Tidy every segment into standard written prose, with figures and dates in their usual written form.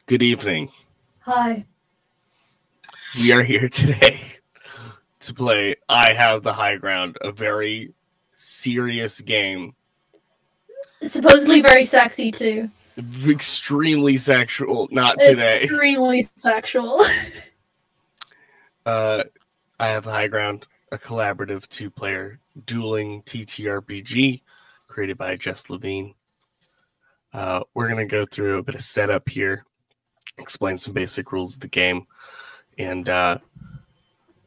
Good evening. Hi. We are here today to play I Have the High Ground, a very serious game. Supposedly very sexy, too. Extremely sexual. Not today. Extremely sexual. I Have the High Ground, a collaborative two-player dueling TTRPG created by Jess Levine. We're going to go through a bit of setup here, explain some basic rules of the game, and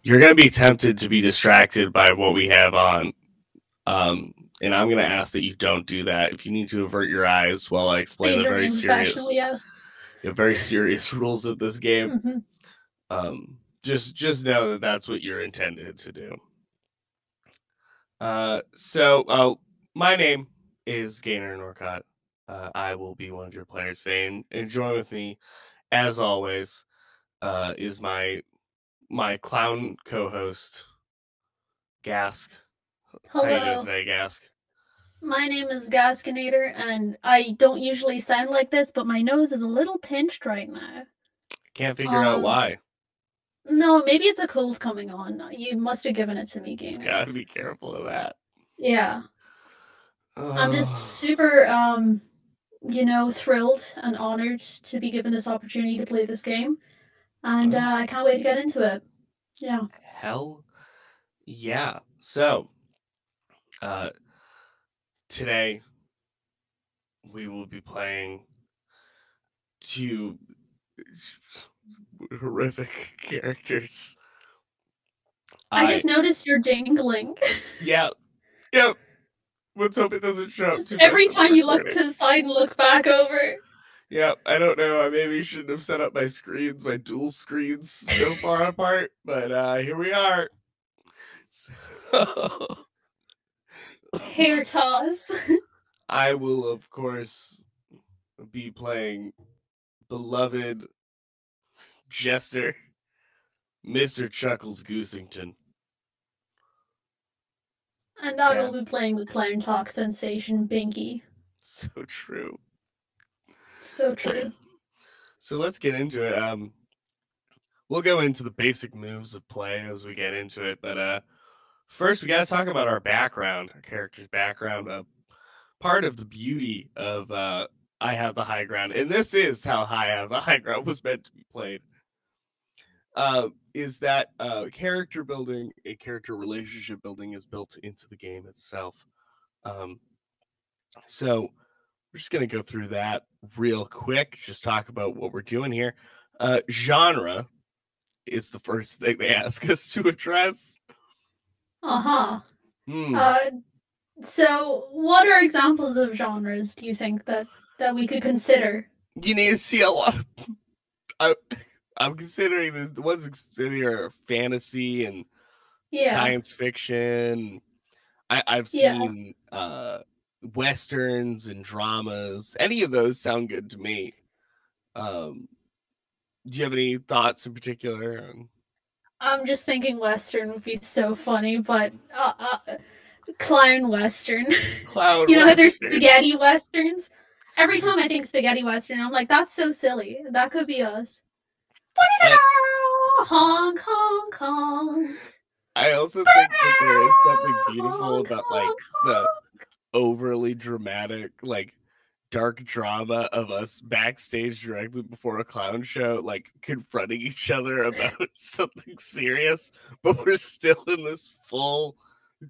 you're going to be tempted to be distracted by what we have on. And I'm going to ask that you don't do that. If you need to avert your eyes while I explain the very serious, very serious rules of this game, just know that that's what you're intended to do. So my name is Gainer Norcott. I will be one of your players today, and join with me, as always, is my clown co-host, Gask. Hello. How you doing today, Gask? My name is Gaskinator, and I don't usually sound like this, but my nose is a little pinched right now. Can't figure out why. No, maybe it's a cold coming on. You must have given it to me, Gainer. Gotta be careful of that. Yeah. I'm just super, thrilled and honored to be given this opportunity to play this game. And I can't wait to get into it. Yeah. Hell yeah. So, today we will be playing two horrific characters. I just noticed you're jingling. Yep. Let's hope it doesn't show up. Every time you look to the side and look back over. Yeah, I don't know. I maybe shouldn't have set up my screens, my dual screens, so far apart. But here we are. So... Hair toss. I will, of course, be playing beloved Jester, Mr. Chuckles Goosington. And I will be playing the clown talk sensation, Binky. So true. So true. So let's get into it. We'll go into the basic moves of play as we get into it, but first we got to talk about our background, our character's background. Part of the beauty of I Have the High Ground, and this is how I Have the High Ground was meant to be played, is that character building, a character relationship building is built into the game itself. So we're just going to go through that real quick, just talk about what we're doing here. Genre is the first thing they ask us to address. So what are examples of genres, do you think, that we could consider? You need to see a lot of... I'm considering the ones in here are fantasy and science fiction. I've seen westerns and dramas. Any of those sound good to me. Do you have any thoughts in particular? I'm just thinking western would be so funny, but clown western. Clown you know how there's spaghetti westerns? Every time I think spaghetti western, I'm like, that's so silly. That could be us. Honk, honk, honk. I also think that there is something beautiful about like the overly dramatic, like dark drama of us backstage directly before a clown show, like confronting each other about something serious, but we're still in this full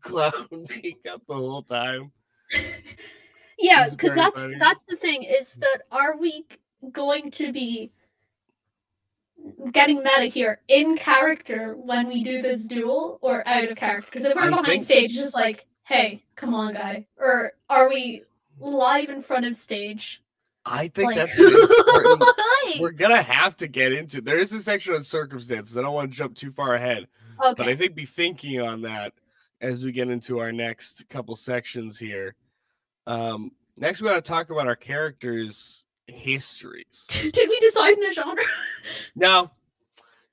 clown makeup the whole time. Yeah, because that's the thing, is that are we going to be getting meta here in character when we do this duel, or out of character? Because if we're behind stage, it's just like, hey, come on, guy. Or are we live in front of stage? I think that's important. We're gonna have to get into. There is a section on circumstances. I don't want to jump too far ahead, but I think be thinking on that as we get into our next couple sections here. Next, we got to talk about our characters' histories. Did we decide on a genre? No,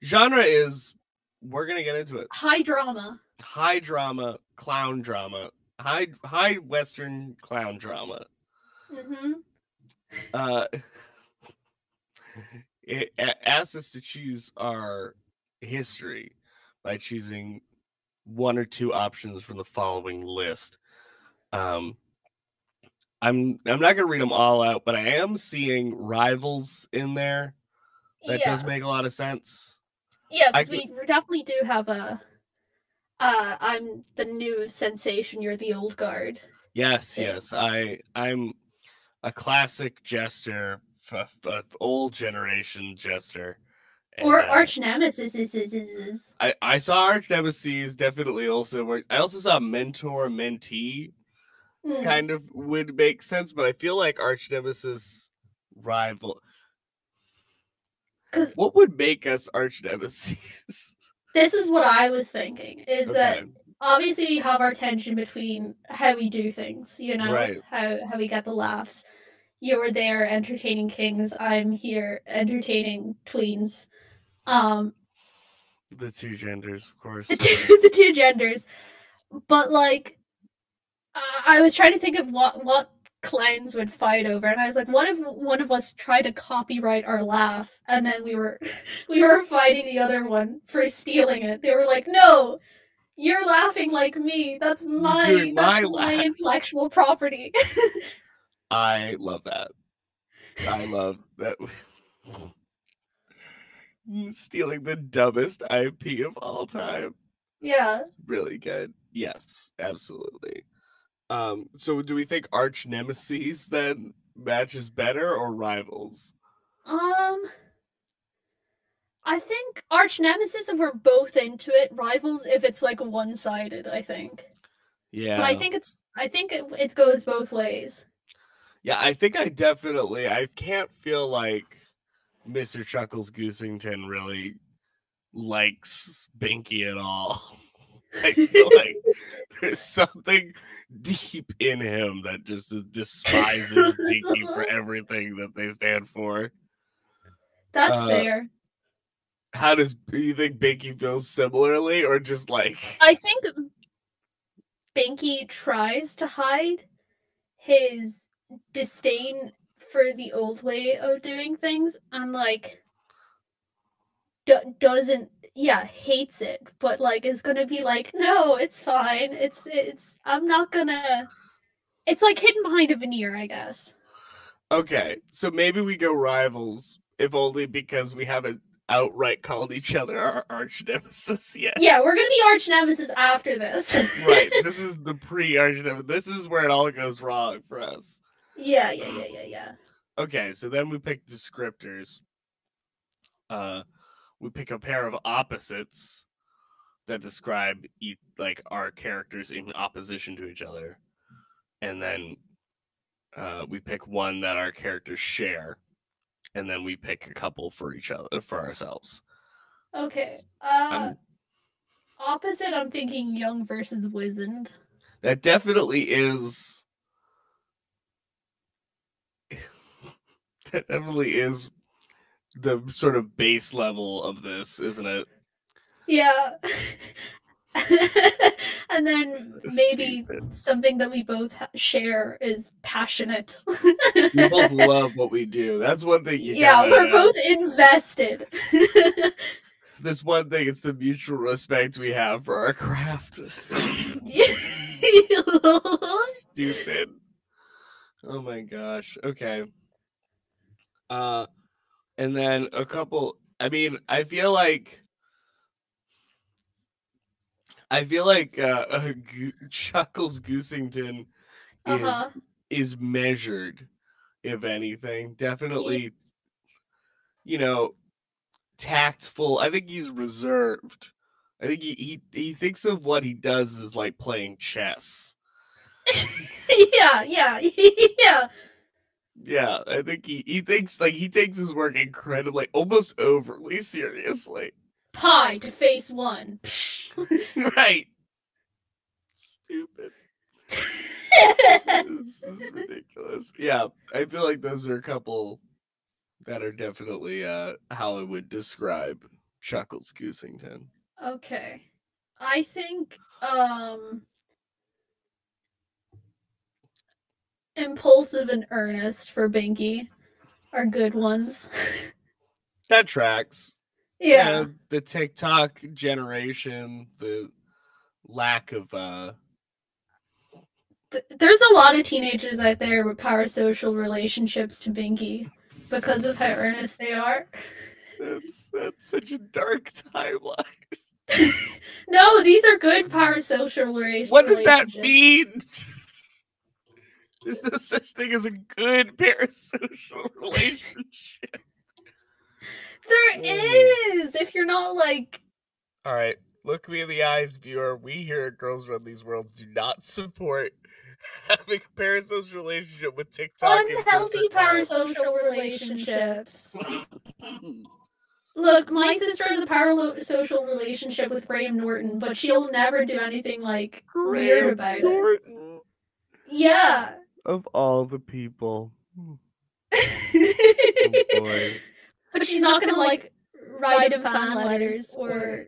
genre is, we're gonna get into it. High drama, clown drama, high western clown drama. it asks us to choose our history by choosing one or two options from the following list. I'm not gonna read them all out, but I am seeing rivals in there. That does make a lot of sense. Yeah, because we definitely do have a I'm the new sensation, you're the old guard. Yes, thing. Yes. I'm a classic jester, old generation jester. And, or arch nemesis. I saw arch nemesis definitely also works. I also saw mentor mentee kind of would make sense, but I feel like arch nemesis rival. Because what would make us arch nemesis? This is what I was thinking, is that obviously we have our tension between how we do things, you know, right. how we get the laughs. You were there entertaining kings, I'm here entertaining tweens. The two genders, of course. The two genders. But like I was trying to think of what clans would fight over, and I was like, what if one of us tried to copyright our laugh, and then we were fighting the other one for stealing it. They were like, no, you're laughing like me. That's my intellectual property. I love that. I love that. Stealing the dumbest IP of all time. Yeah. Really good. Yes, absolutely. So do we think arch nemesis then matches better or rivals? I think arch nemesis if we're both into it, rivals if it's like one-sided, I think. Yeah. But I think it goes both ways. Yeah, I think I can't feel like Mr. Chuckles Goosington really likes Binky at all. I feel like there's something deep in him that just despises Binky for everything that they stand for. That's fair. Do you think Binky feels similarly, or just like? I think Binky tries to hide his disdain for the old way of doing things, and like hates it, but like is gonna be like, no, it's fine. It's I'm not gonna. It's like hidden behind a veneer, I guess. Okay, so maybe we go rivals, if only because we haven't outright called each other our arch nemesis yet. Yeah, we're gonna be arch nemesis after this. Right, this is the pre-arch nemesis. This is where it all goes wrong for us. Yeah. Okay, so then we pick descriptors. We pick a pair of opposites that describe like our characters in opposition to each other, and then we pick one that our characters share, and then we pick a couple for ourselves. Okay. Opposite, I'm thinking young versus wizened. That definitely is. That definitely is the sort of base level of this, isn't it? Yeah. And then maybe something that we both share is passionate. We both love what we do. That's one thing we're both invested. There's one thing, it's the mutual respect we have for our craft. Stupid. Oh my gosh. Okay. And then a couple, I mean, I feel like Chuckles Goosington is measured, if anything. Definitely, tactful. I think he's reserved. I think he thinks of what he does as like playing chess. Yeah. Yeah, I think he thinks like he takes his work incredibly, almost overly seriously. Pi to face one. Right. Stupid. This is ridiculous. Yeah, I feel like those are a couple that are definitely how I would describe Chuckles Goosington. Okay. I think impulsive and earnest for Binky are good ones. That tracks. Yeah. The TikTok generation, the lack of there's a lot of teenagers out there with parasocial relationships to Binky because of how earnest they are. That's such a dark timeline. No, these are good parasocial relationships. What does that mean? There's no such thing as a good parasocial relationship. There is, if you're not like... All right, look me in the eyes, viewer. We here at Girls Run These Worlds do not support having a parasocial relationship with TikTok. Unhealthy parasocial relationships. Look, my sister has a parasocial relationship with Graham Norton, but she'll never do anything like weird about it. Yeah. Of all the people. Oh, boy. But she's not gonna like write him fan letters or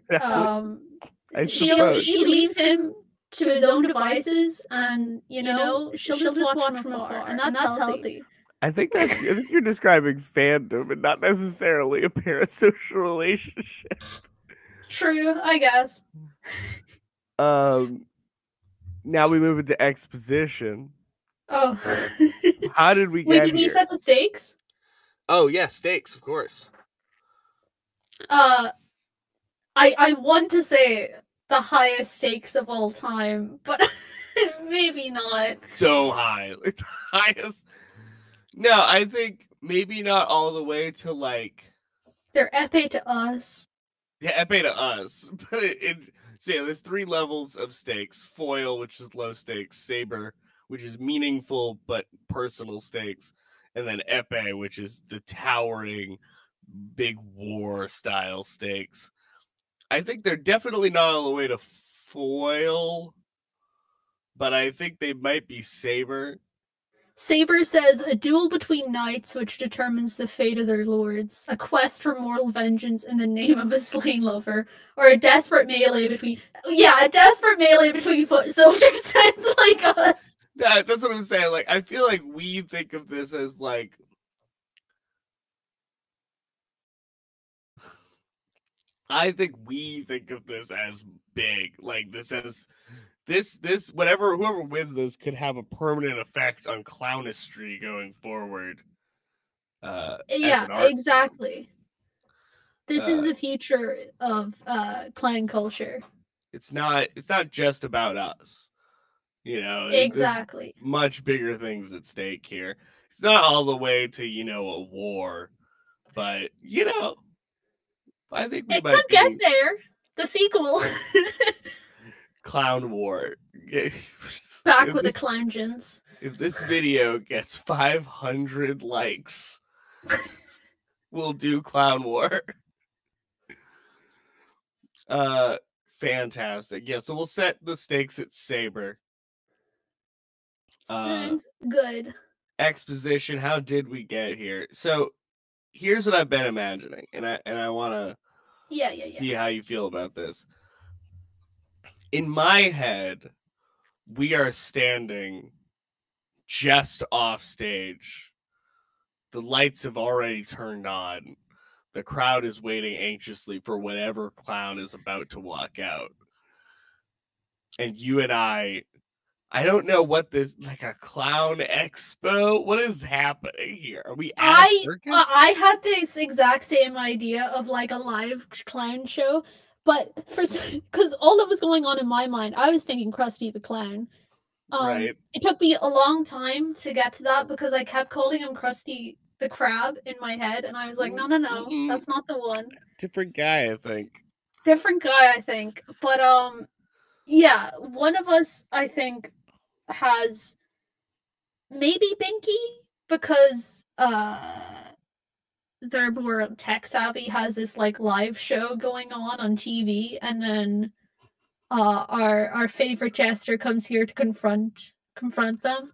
she leaves him to his own devices, and you know she'll just watch from afar, and that's healthy. I think you're describing fandom and not necessarily a parasocial relationship. True, I guess. Now we move into exposition. Oh. How did we get here? Did we set the stakes? Oh, yeah, stakes, of course. I want to say the highest stakes of all time, but maybe not. So high. Like the highest. No, I think maybe not all the way to like... They're epee to us. Yeah, epee to us. But so yeah, there's 3 levels of stakes. Foil, which is low stakes. Saber, which is meaningful but personal stakes. And then epee, which is the towering, big war style stakes. I think they're definitely not all the way to foil, but I think they might be saber. Saber says, a duel between knights which determines the fate of their lords, a quest for moral vengeance in the name of a slain lover, or a desperate melee between... Yeah, a desperate melee between foot soldiers sounds like us. Yeah, that's what I'm saying. Like, I feel like we think of this as, like... I think we think of this as big. Like, this as... This whoever wins this could have a permanent effect on clownistry going forward. Yeah, exactly. This is the future of clown culture. It's not just about us. You know, exactly. Much bigger things at stake here. It's not all the way to, you know, a war, but you know, I think we might get there. The sequel. Clown War. Back with the clowngens. If this video gets 500 likes, we'll do Clown War. Fantastic. Yeah, so we'll set the stakes at Saber. Sounds good. Exposition. How did we get here? So here's what I've been imagining, and I want to see how you feel about this. In my head, we are standing just off stage. The lights have already turned on. The crowd is waiting anxiously for whatever clown is about to walk out. And you and I don't know what this, like a clown expo? What is happening here? Are we at a circus? I had this exact same idea of like a live clown show. But because all that was going on in my mind, I was thinking Krusty the Clown. Right. It took me a long time to get to that because I kept calling him Krusty the Crab in my head, and I was like, no, that's not the one. Different guy, I think. But yeah, one of us, I think, has maybe Binky because they're more tech savvy, has this like live show going on TV, and then our favorite jester comes here to confront them.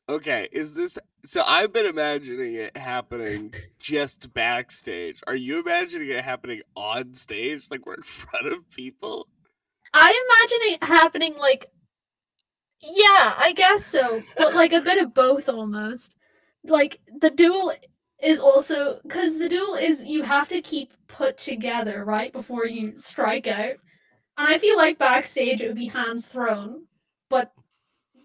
Okay, is this so? I've been imagining it happening just backstage. Are you imagining it happening on stage, like we're in front of people? I imagine it happening like, yeah, I guess so, but like a bit of both almost. Like the duel is also because the duel is you have to keep put together right before you strike out, and I feel like backstage it would be hands thrown, but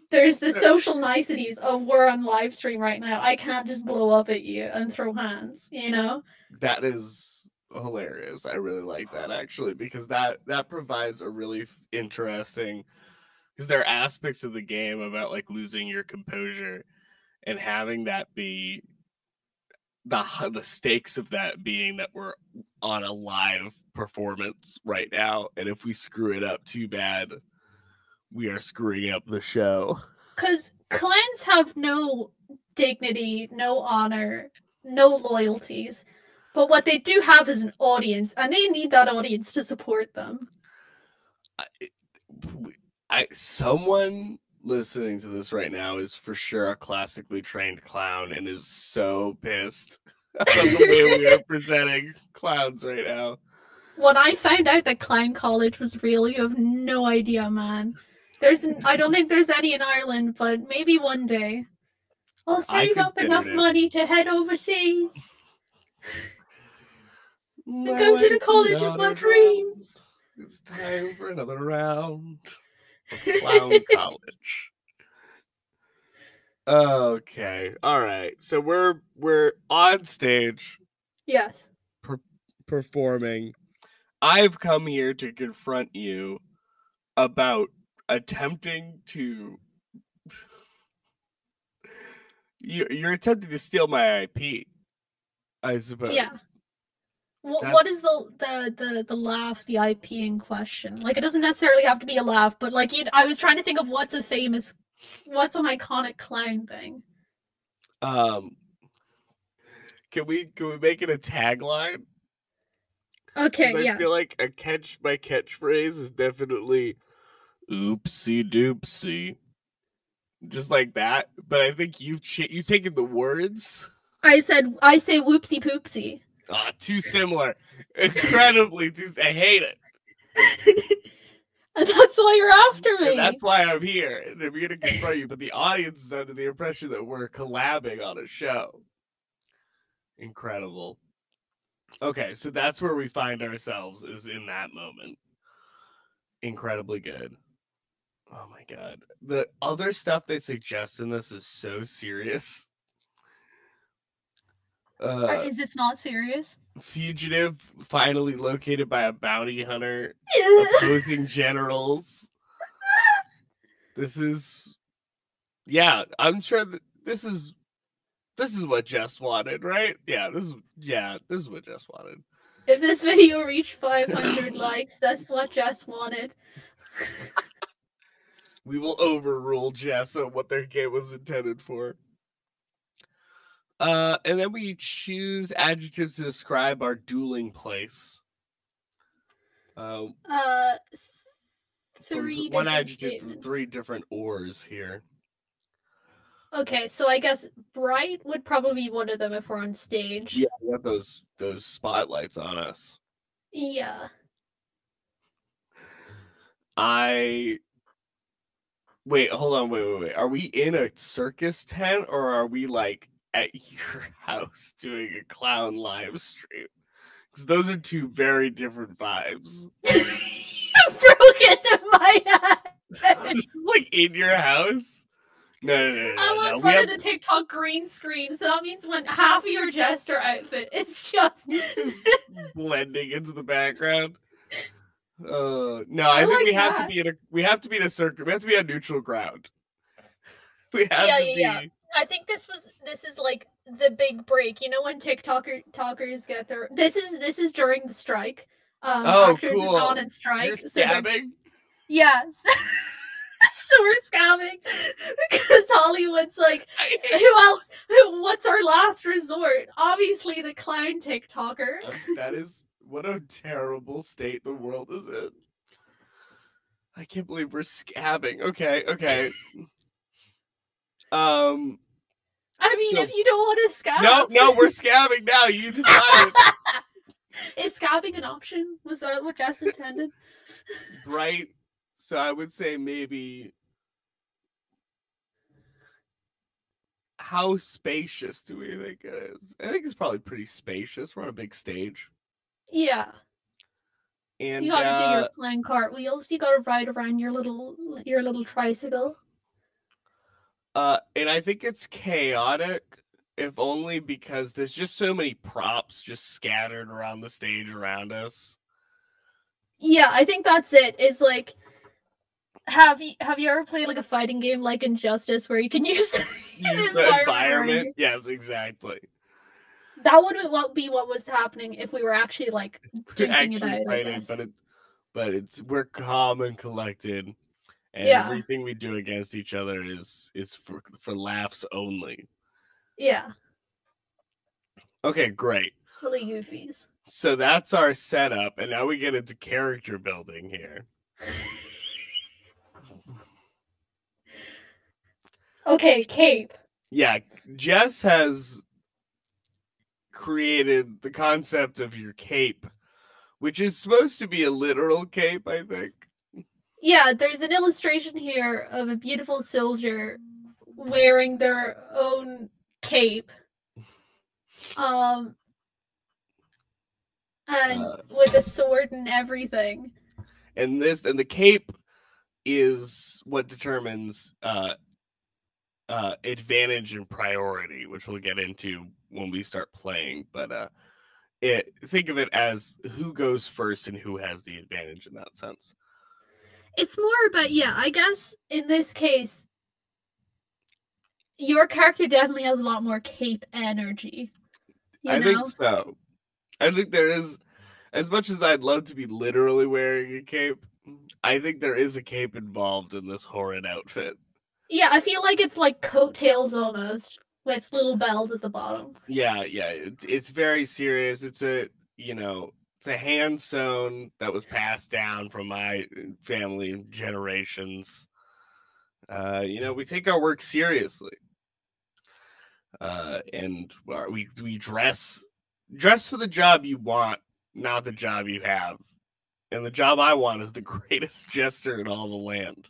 there's the social niceties of we're on live stream right now. I can't just blow up at you and throw hands, you know? That is hilarious. I really like that actually, because that provides a really interesting, because there are aspects of the game about like losing your composure and having that be the stakes of that being that we're on a live performance right now, and if we screw it up too bad, we are screwing up the show. Because clans have no dignity, no honor, no loyalties, but what they do have is an audience, and they need that audience to support them. Someone listening to this right now is for sure a classically trained clown and is so pissed about the way we are presenting clowns right now. When I found out that clown college was real, you have no idea, man. I don't think there's any in Ireland, but maybe one day. I'll save up enough money to head overseas. And go to the college of my dreams. It's time for another round of clown college. Okay, all right. So we're on stage. Yes. Performing. I've come here to confront you about attempting to. You're attempting to steal my IP, I suppose. Yeah. What is the laugh, the IP in question? Like, it doesn't necessarily have to be a laugh, but like, I was trying to think of what's an iconic clown thing. Can we make it a tagline? Okay, yeah. I feel like my catchphrase is definitely "oopsie doopsie," just like that. But I think you've taken the words. I say whoopsie poopsie. Too similar. Incredibly too. I hate it. And that's why you're after me. And that's why I'm here. And I'm here to confront you. But the audience is under the impression that we're collabing on a show. Incredible. Okay, so that's where we find ourselves, is in that moment. Incredibly good. Oh my god. The other stuff they suggest in this is so serious. Is this not serious? Fugitive finally located by a bounty hunter. Opposing generals. This is... Yeah, I'm sure that this is what Jess wanted, right? Yeah, this is what Jess wanted. If this video reached 500 likes, that's what Jess wanted. We will overrule Jess on what their game was intended for. And then we choose adjectives to describe our dueling place. One adjective, 3 different ors here. Okay, so I guess bright would probably be one of them if we're on stage. Yeah, we have those spotlights on us. Yeah. Wait, hold on, wait. Are we in a circus tent, or are we like at your house doing a clown live stream? Because those are 2 very different vibes. Broken in my head. Like in your house? No. I'm on front of the TikTok green screen, so that means when half of your jester outfit is just blending into the background. No, I think we have to be in a circle. We have to be on neutral ground. We have to be. Yeah. I think this is like the big break. You know when TikTokers get their this is during the strike. Actors cool. are on strike. You're scabbing? Yes. So we're scamming because Hollywood's like, who else? What's our last resort? Obviously, the clown TikToker. That is what a terrible state the world is in. I can't believe we're scabbing. Okay. I mean, if you don't want to scab, no, we're scabbing now. You decided. Is scabbing an option? Was that what Jess intended? Right. So I would say maybe. how spacious do we think it is? I think it's probably pretty spacious. We're on a big stage. Yeah. And you gotta do your flying cartwheels. You gotta ride around your little tricycle. And I think it's chaotic, if only because there's just so many props just scattered around the stage around us. Yeah, I think that's it. Is like, have you ever played like a fighting game like Injustice where you can use the environment? Yes, exactly. That would be what was happening if we were actually like duking it out. Fighting, but we're calm and collected, and everything we do against each other is for laughs only. Yeah. Okay, great. Silly goofies. So that's our setup, and now we get into character building here. Okay, cape. Yeah, Jess has created the concept of your cape, which is supposed to be a literal cape, I think. Yeah, there's an illustration here of a beautiful soldier wearing their own cape. And with a sword and everything. And the cape is what determines advantage and priority, which we'll get into when we start playing. But think of it as who goes first and who has the advantage in that sense. It's more about, yeah, I guess in this case, your character definitely has a lot more cape energy. I think so. I think there is, as much as I'd love to be literally wearing a cape, I think there is a cape involved in this horrid outfit. Yeah, I feel like it's like coattails almost, with little bells at the bottom. Yeah, it's very serious. It's a hand sewn that was passed down from my family generations. We take our work seriously, and we dress for the job you want, not the job you have. And the job I want is the greatest jester in all the land.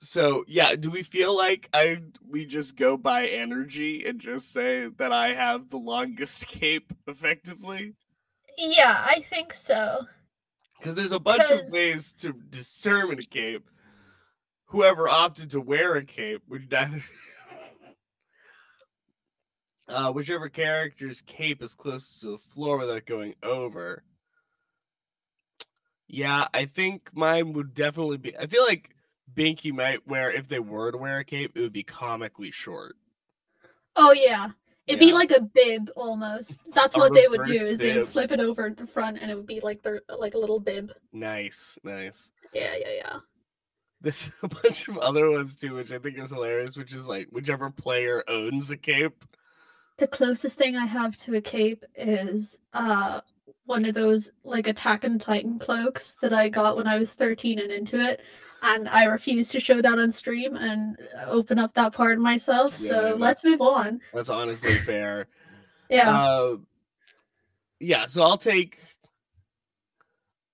So yeah, do we feel like we just go by energy and just say that I have the longest cape effectively? Yeah, I think so. Because there's a bunch of ways to determine a cape. Whoever opted to wear a cape, whichever character's cape is closest to the floor without going over. Yeah, I think mine would definitely be. I feel like Binky might wear, if they were to wear a cape, it would be comically short. Oh yeah, it'd be like a bib almost. That's what they would do. Is they would flip it over at the front, and it would be like a little bib. Nice. Yeah. There's a bunch of other ones too, which I think is hilarious. Which is like whichever player owns a cape. The closest thing I have to a cape is one of those like Attack on Titan cloaks that I got when I was 13 and into it, and I refuse to show that on stream and open up that part myself. Yeah, so let's move on. That's honestly fair. Yeah. Yeah. So I'll take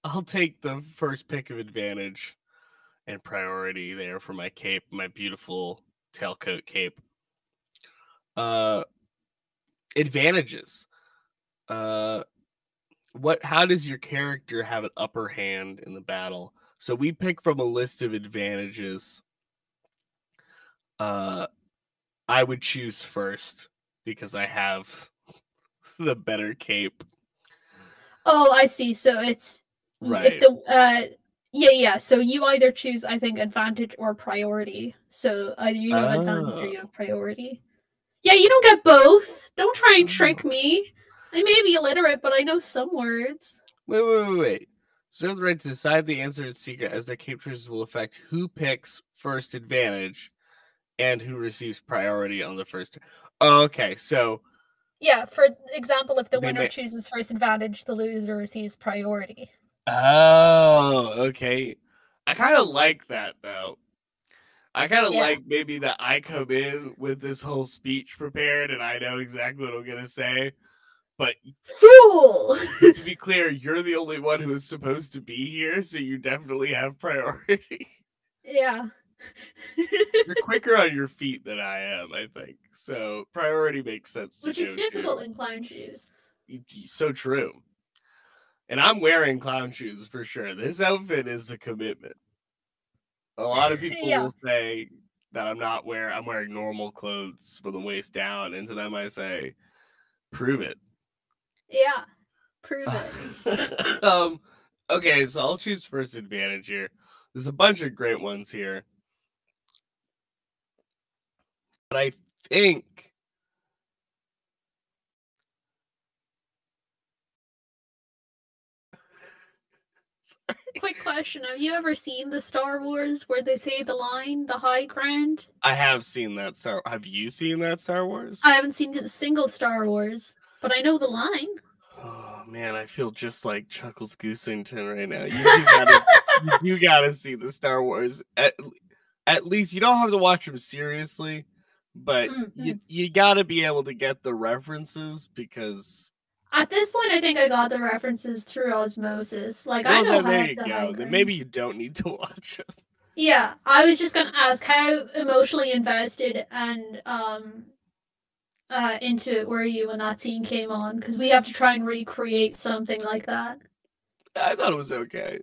the first pick of advantage and priority there for my cape, my beautiful tailcoat cape. Advantages. How does your character have an upper hand in the battle? So we pick from a list of advantages. I would choose first because I have the better cape. Oh, I see. So it's right. If yeah. So you either choose, I think, advantage or priority. So either you have advantage or you have priority. Yeah, you don't get both. Don't try and trick me. I may be illiterate, but I know some words. Wait. Reserve the right to decide the answer in secret, as their cape choices will affect who picks first advantage and who receives priority on the first. Okay, so yeah, for example, if the winner chooses first advantage, the loser receives priority. Oh, okay. I kind of like that though. I kind of like maybe that I come in with this whole speech prepared and I know exactly what I'm gonna say. But fool! To be clear, you're the only one who is supposed to be here, so you definitely have priority. Yeah. You're quicker on your feet than I am, I think. So priority makes sense to Which is difficult in clown shoes. So true. And I'm wearing clown shoes for sure. This outfit is a commitment. A lot of people will say that I'm wearing normal clothes from the waist down, and to them I say, prove it. Yeah, prove it. Okay, so I'll choose first advantage here. There's a bunch of great ones here. But I think Quick question. Have you ever seen the Star Wars where they say the line, the high ground? I have seen that Have you seen that Star Wars? I haven't seen a single Star Wars, but I know the line. Oh man, I feel just like Chuckles Goosington right now. You gotta see the Star Wars. At least you don't have to watch them seriously, but you gotta be able to get the references because at this point I think I got the references through osmosis. Like I know there you go. Then maybe you don't need to watch them. Yeah, I was just gonna ask how emotionally invested and into it were you when that scene came on? Because we have to try and recreate something like that. I thought it was okay.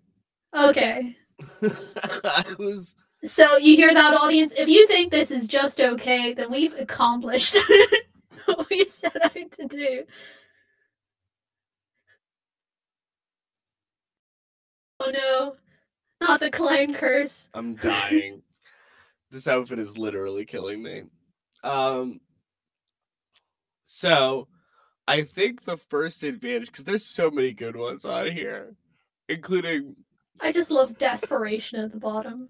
Okay. I was. So you hear that, audience? If you think this is just okay, then we've accomplished what we set out to do. Oh no, not the clown curse. I'm dying. This outfit is literally killing me. So I think the first advantage, because there's so many good ones on here, including. I just love desperation at the bottom.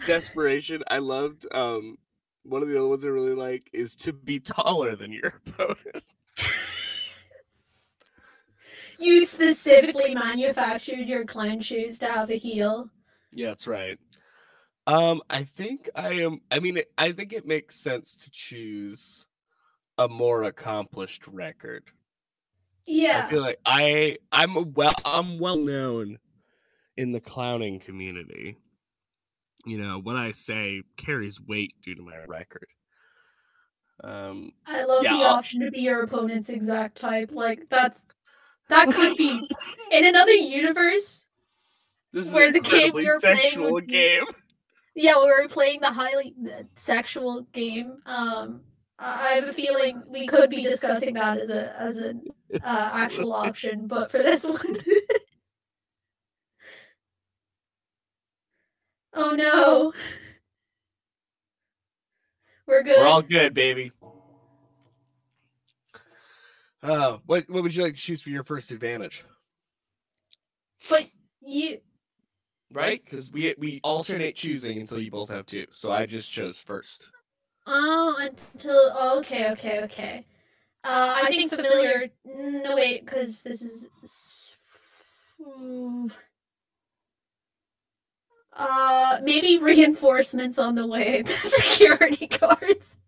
Desperation. I loved one of the other ones I really like is to be taller than your opponent. You specifically manufactured your clown shoes to have a heel. Yeah, that's right. I think I think it makes sense to choose a more accomplished record. Yeah. I feel like I'm well known in the clowning community. You know, what I say carries weight due to my record. I love the option to be your opponent's exact type. Like that could be in another universe. This is where the game we're sexual game. Yeah, we're playing the highly sexual game. I have a feeling we could be discussing that as an actual option, but for this one. Oh no. We're good. We're all good, baby. What would you like to choose for your first advantage? But you. Right? Because we alternate choosing until you both have two. So I just chose first. Oh, okay. I think familiar. No, wait, because this is. Maybe reinforcements on the way. The security guards.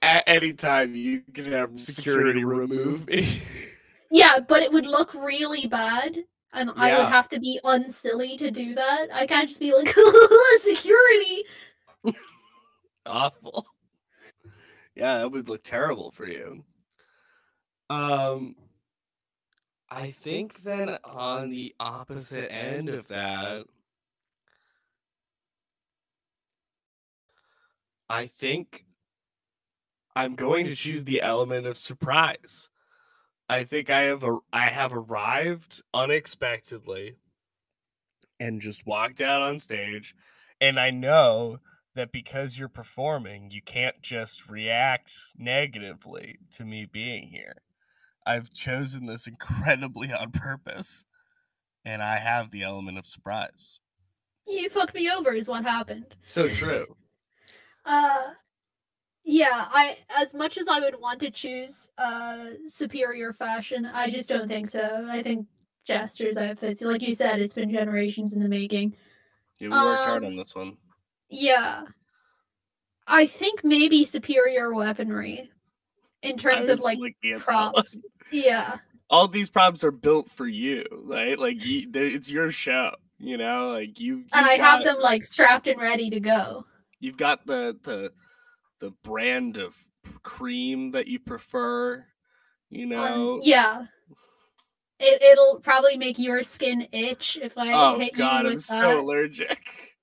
At any time, you can have security remove me. Yeah, but it would look really bad, and I would have to be unsilly to do that. I can't just be like, security! Awful. Yeah, that would look terrible for you. I think then on the opposite end of that, I think I'm going to choose the element of surprise. I think I have arrived unexpectedly and just walked out on stage, and I know that because you're performing, you can't just react negatively to me being here. I've chosen this incredibly on purpose, and I have the element of surprise. You fucked me over is what happened. So true. Yeah, as much as I would want to choose superior fashion, I just don't think so. I think Jester's outfits, like you said, it's been generations in the making. Yeah, we worked hard on this one. Yeah. I think maybe superior weaponry in terms of like props. Yeah. All these props are built for you, right? Like it's your show. You know, like and I have them like strapped and ready to go. You've got the brand of cream that you prefer, you know. Yeah. It'll probably make your skin itch if I hit you with that. I'm so allergic.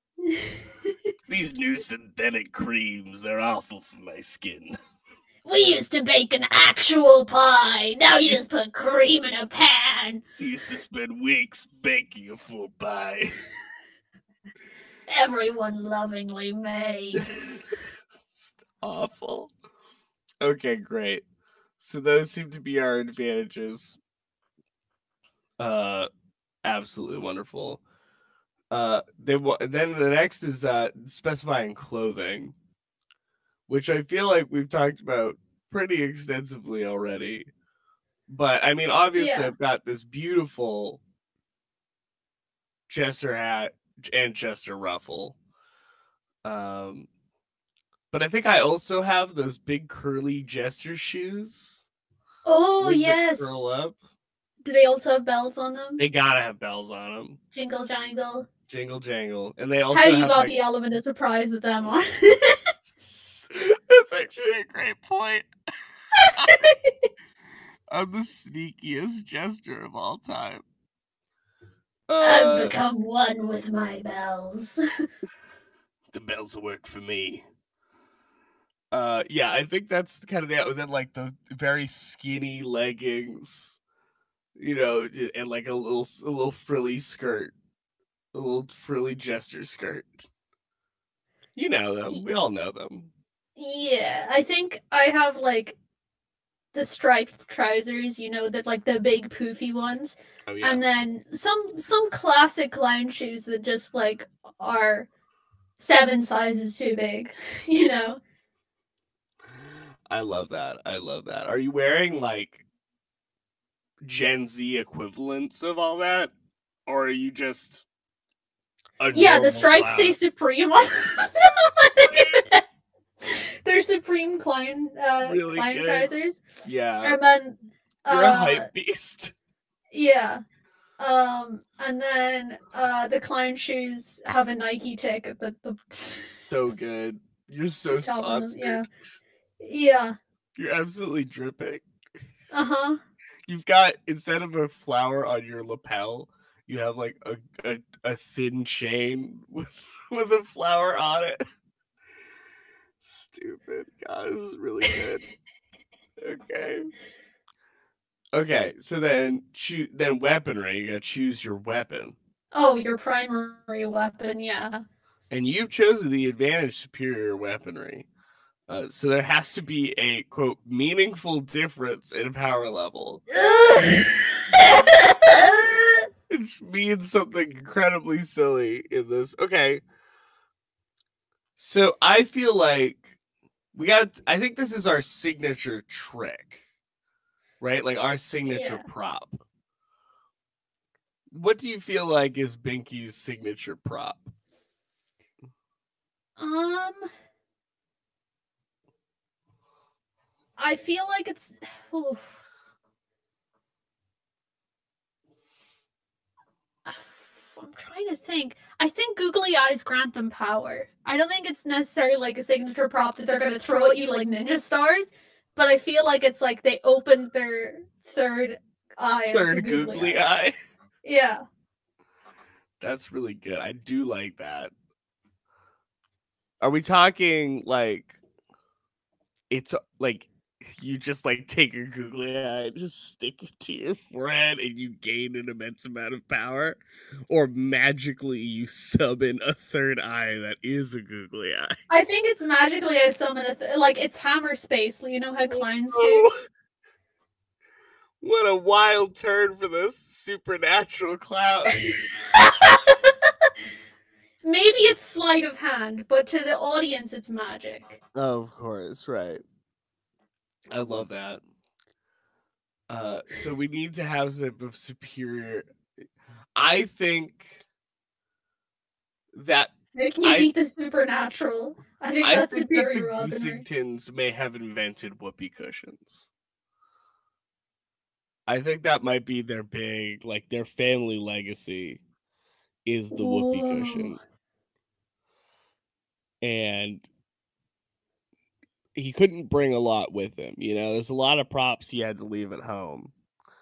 These new synthetic creams, they're awful for my skin. We used to bake an actual pie. Now you just put cream in a pan. You used to spend weeks baking a full pie. Everyone lovingly made. It's awful. Okay, great. So those seem to be our advantages. Absolutely wonderful. Then the next is specifying clothing, which I feel like we've talked about pretty extensively already. But I mean, obviously, I've got this beautiful Jester hat and Jester ruffle. But I think I also have those big curly Jester shoes. Oh, yes. Curl up. Do they also have bells on them? They gotta have bells on them. Jingle jangle. Jingle jangle. And they also How you got the element of surprise with them on? That's actually a great point. I'm the sneakiest Jester of all time. I've become one with my bells. The bells work for me. Yeah, I think that's kind of the then like the very skinny leggings, you know, and like a little frilly skirt, a little frilly Jester skirt. You know them. We all know them. Yeah, I think I have like the striped trousers, you know, that like the big poofy ones. Oh, yeah. And then some classic clown shoes that just like are 7 sizes too big, you know. I love that. I love that. Are you wearing like Gen Z equivalents of all that? Or are you just the stripes say Supreme on They're Supreme clown really clown trousers. Yeah. And then you're a hype beast. Yeah. And then the clown shoes have a Nike tick at the so good. You're so sponsored. Yeah. You're absolutely dripping. Uh-huh. You've got, instead of a flower on your lapel, you have like a thin chain with a flower on it. Stupid. God, this is really good. Okay, so then weaponry. You gotta choose your weapon. Oh, your primary weapon, yeah. And you've chosen the advantage superior weaponry. So there has to be a, quote, meaningful difference in power level. Which means something incredibly silly in this. Okay. So I feel like I think this is our signature trick. Right? Like our signature prop. What do you feel like is Binky's signature prop? I feel like it's... Oof. I'm trying to think. I think googly eyes grant them power. I don't think it's necessarily like a signature prop that they're going to throw at you like ninja stars, but I feel like it's like they opened their third eye. Third googly eye. Yeah. That's really good. I do like that. Are we talking like it's like you just like take a googly eye, just stick it to your forehead, and you gain an immense amount of power, or magically you summon a third eye that is a googly eye? I think it's magically I summon like it's hammer space. You know how clowns do. What a wild turn for this supernatural clown. Maybe it's sleight of hand, but to the audience, it's magic. Oh, of course, right. I love that. So we need to have some type of superior. I think that you beat the supernatural. I think that's superior. The Goosingtons may have invented whoopee cushions. I think that might be their big, like their family legacy is the whoopee cushion. And he couldn't bring a lot with him. You know, there's a lot of props he had to leave at home.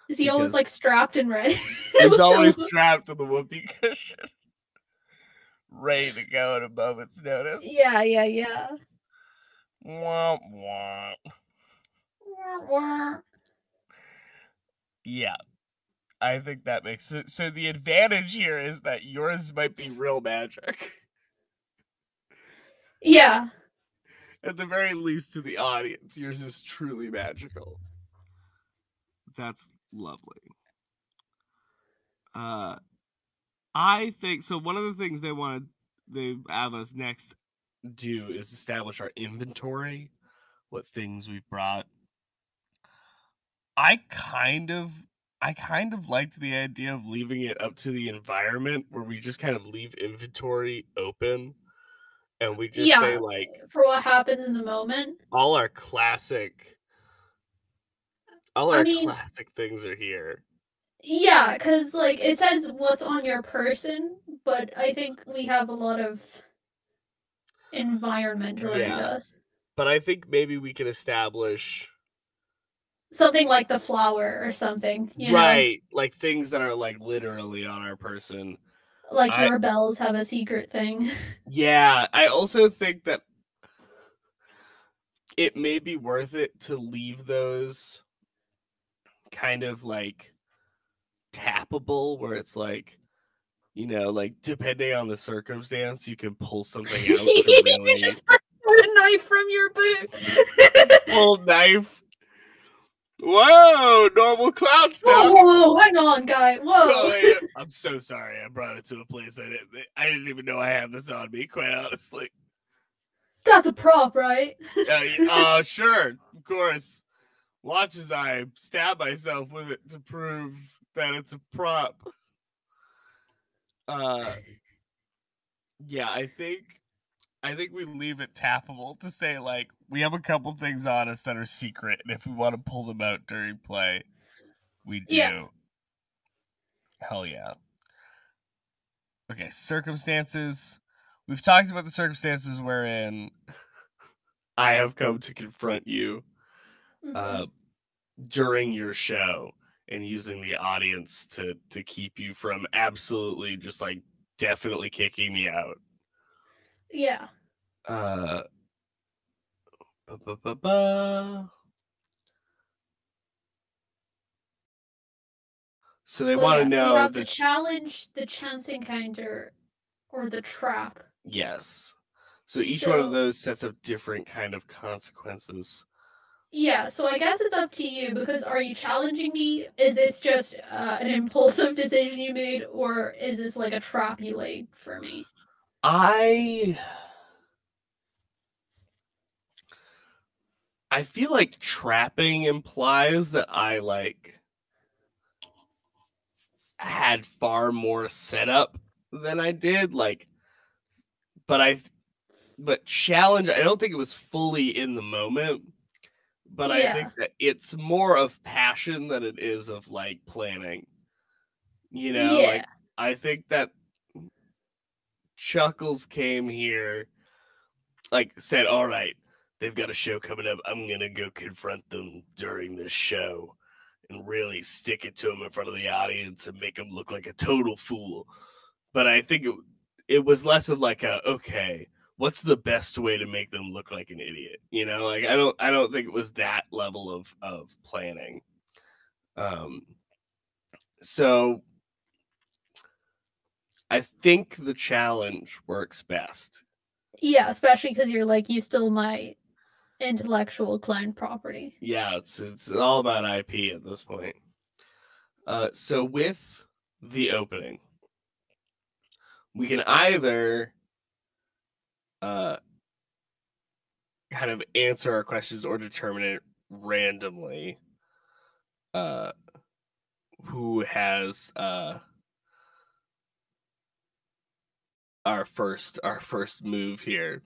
Is he always like strapped and ready? He's always strapped to the whoopee cushion, ready to go at a moment's notice. Yeah. Womp womp. Yeah, I think that makes sense. So the advantage here is that yours might be real magic. Yeah. At the very least, to the audience, yours is truly magical. That's lovely. I think so. One of the things they have us next do is establish our inventory, what things we've brought. I kind of liked the idea of leaving it up to the environment, where we just kind of leave inventory open, and we just say like for what happens in the moment. All our classic classic things are here. Yeah, because like it says what's on your person, but I think we have a lot of environment around us. But I think maybe we can establish something like the flower or something, you know? Like things that are like literally on our person. Like your bells have a secret thing. Yeah, I also think that it may be worth it to leave those kind of like tappable, where it's like, you know, like depending on the circumstance, you can pull something out. Really... You just pull a knife from your boot. Pull knife. Whoa, normal cloud stuff. Whoa, hang on, guy. Whoa. Oh, I'm so sorry. I brought it to a place I didn't even know I had this on me, quite honestly. That's a prop, right? Sure, of course. Watch as I stab myself with it to prove that it's a prop. Yeah, I think we leave it tappable to say, like, we have a couple things on us that are secret, and if we want to pull them out during play, we do. Yeah. Hell yeah. Okay, circumstances. We've talked about the circumstances wherein I have come to confront you during your show, and using the audience to keep you from absolutely just like definitely kicking me out. Yeah. So they want to know. So you have the challenge, the chance encounter, or the trap. Yes. So each one of those sets up different kind of consequences. Yeah, so I guess it's up to you, because are you challenging me? Is this just an impulsive decision you made, or is this like a trap you laid for me? I feel like trapping implies that I like had far more setup than I did, like, but challenge, I don't think it was fully in the moment, but I think that it's more of passion than it is of like planning, you know. Like, I think that Chuckles came here, like, said, all right, they've got a show coming up, I'm gonna go confront them during this show and really stick it to them in front of the audience and make them look like a total fool. But I think it was less of like okay, what's the best way to make them look like an idiot? You know, like I don't think it was that level of planning. So I think the challenge works best. Yeah, especially because you're like, you stole my intellectual client property. Yeah, it's all about IP at this point. So with the opening, we can either kind of answer our questions or determine it randomly. Who has our first move here?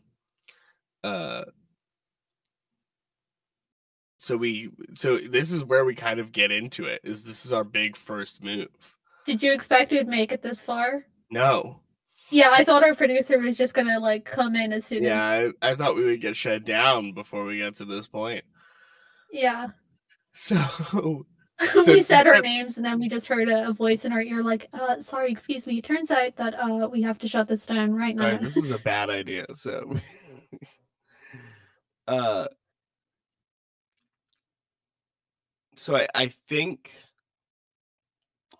So this is where we kind of get into it. This is our big first move. Did you expect we'd make it this far? No. Yeah, I thought our producer was just gonna like come in as soon as. I thought we would get shut down before we got to this point. Yeah. So we said our names and then we just heard a voice in our ear like, sorry, excuse me. It turns out that we have to shut this down right now. This was a bad idea. So so I think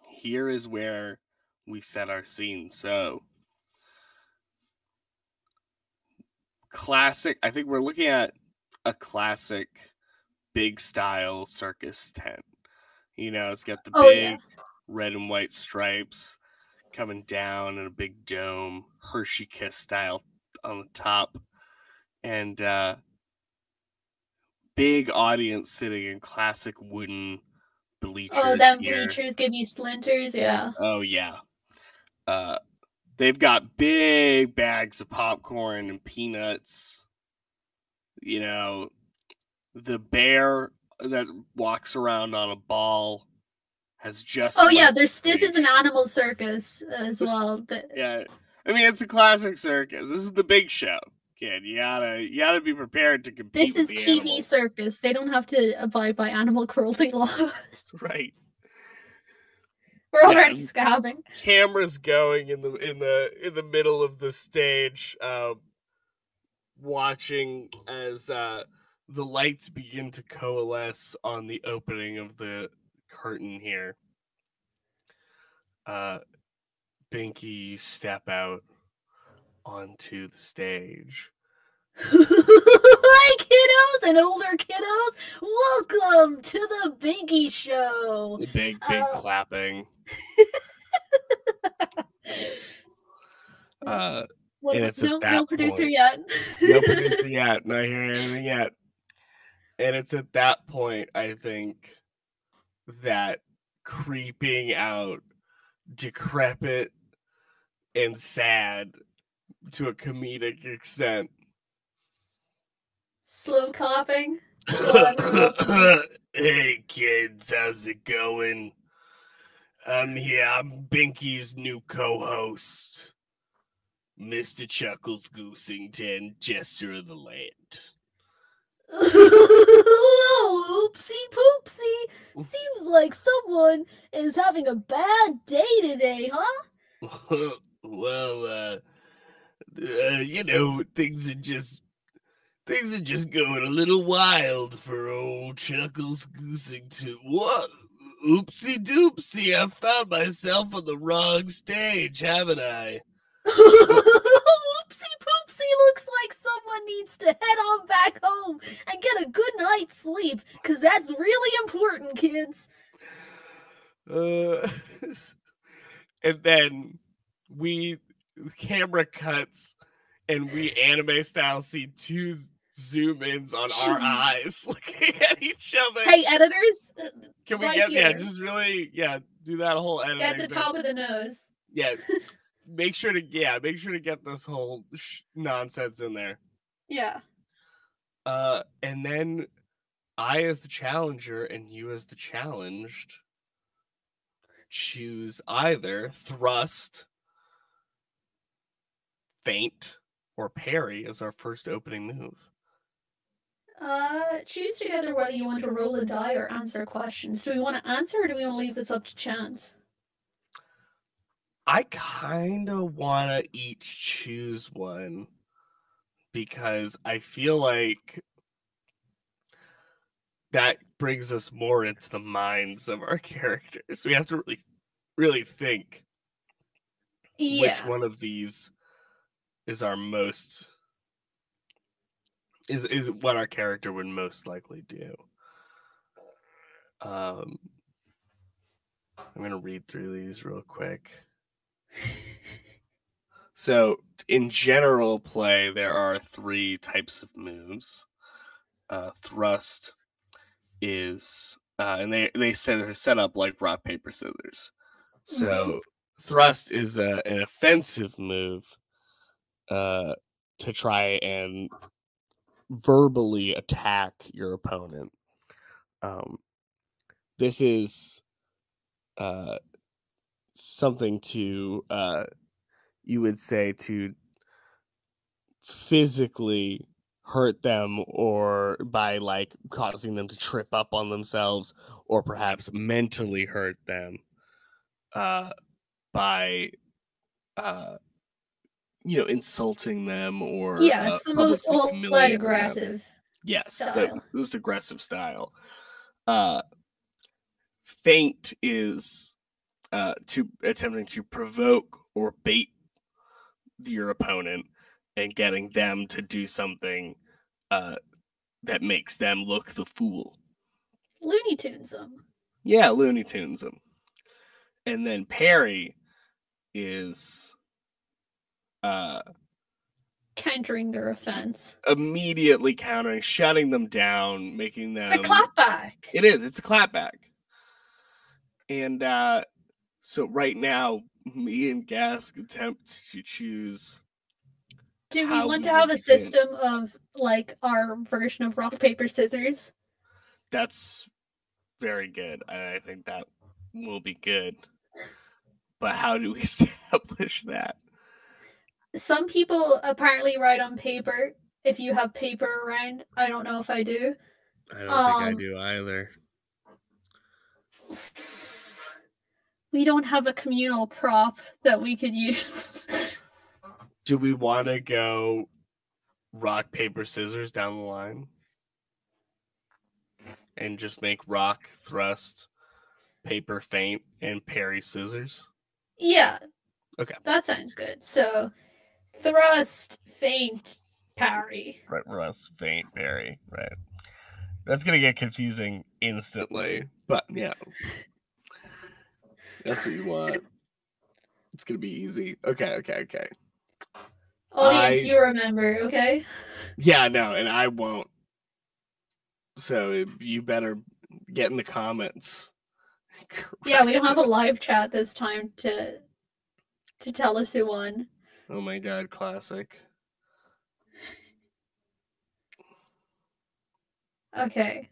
here is where we set our scene. So classic, I think we're looking at a classic big style circus tent. You know, it's got the big red and white stripes coming down in a big dome, Hershey Kiss style on the top, and big audience sitting in classic wooden bleachers. Oh, them bleachers give you splinters, yeah. Oh yeah. They've got big bags of popcorn and peanuts. You know, the bear that walks around on a ball has just. Oh yeah, this is an animal circus as well. Yeah, I mean it's a classic circus. This is the big show, kid. You gotta be prepared to compete. This is TV animals. Circus. They don't have to abide by animal cruelty laws. Right. We're already scabbing. Cameras going in the middle of the stage, watching as the lights begin to coalesce on the opening of the curtain here. Binky, step out onto the stage. Hi, kiddos and older kiddos. Welcome to the Binky Show. Big clapping. And it's no producer yet. No producer yet. Not hearing anything yet. And it's at that point, I think, that creeping out, decrepit and sad to a comedic extent. Slow clapping. Hey kids, how's it going? I'm here. I'm Binky's new co-host, Mr. Chuckles Goosington, Jester of the Land. Oopsie poopsie. Seems like someone is having a bad day today, huh? Well, you know, things are just going a little wild for old Chuckles Goosington. What? Oopsie doopsie, I found myself on the wrong stage, haven't I? Oopsie poopsie, looks like someone needs to head on back home and get a good night's sleep, because that's really important, kids. And then camera cuts and we anime style see two zoom ins on our eyes looking at each other. Hey, editors, can we get here. Do that whole editing. At the top of the nose. Yeah. Make sure to get this whole nonsense in there. Yeah. And then I as the challenger and you as the challenged choose either thrust, feint, or parry as our first opening move. Choose together whether you want to roll a die or answer questions. Do we want to answer or do we want to leave this up to chance? I kind of want to each choose one because I feel like that brings us more into the minds of our characters. We have to really think which one of these is our most is what our character would most likely do. I'm gonna read through these real quick. So in general play, there are 3 types of moves. Thrust is and they set up like rock paper scissors. So thrust is an offensive move to try and verbally attack your opponent. This is something to you would say to physically hurt them, or by like causing them to trip up on themselves, or perhaps mentally hurt them by insulting them, or it's the most all-out aggressive the most aggressive style. Feint is attempting to provoke or bait your opponent and getting them to do something that makes them look the fool. Looney Tunes them. Yeah, Looney Tunes them. And then parry is countering their offense. Immediately countering, shutting them down, making them... It's a clapback. It is. It's a clapback. And so right now, me and Gask attempt to choose... Do we want to have a system of, like, our version of rock, paper, scissors? That's very good. I think that will be good. But how do we establish that? Some people apparently write on paper. If you have paper around, I don't know if I do. I don't think I do either. We don't have a communal prop that we could use. Do we want to go rock, paper, scissors down the line? And just make rock, thrust, paper, feint, and parry, scissors? Yeah. Okay. That sounds good. So, thrust, feint, parry. Right, thrust, feint, parry. Right. That's going to get confusing instantly. But, yeah. That's what you want. It's going to be easy. Okay. Audience, you remember, okay? Yeah, no, and I won't. So you better get in the comments. Yeah, we don't have a live chat this time to tell us who won. Oh my god, classic. Okay.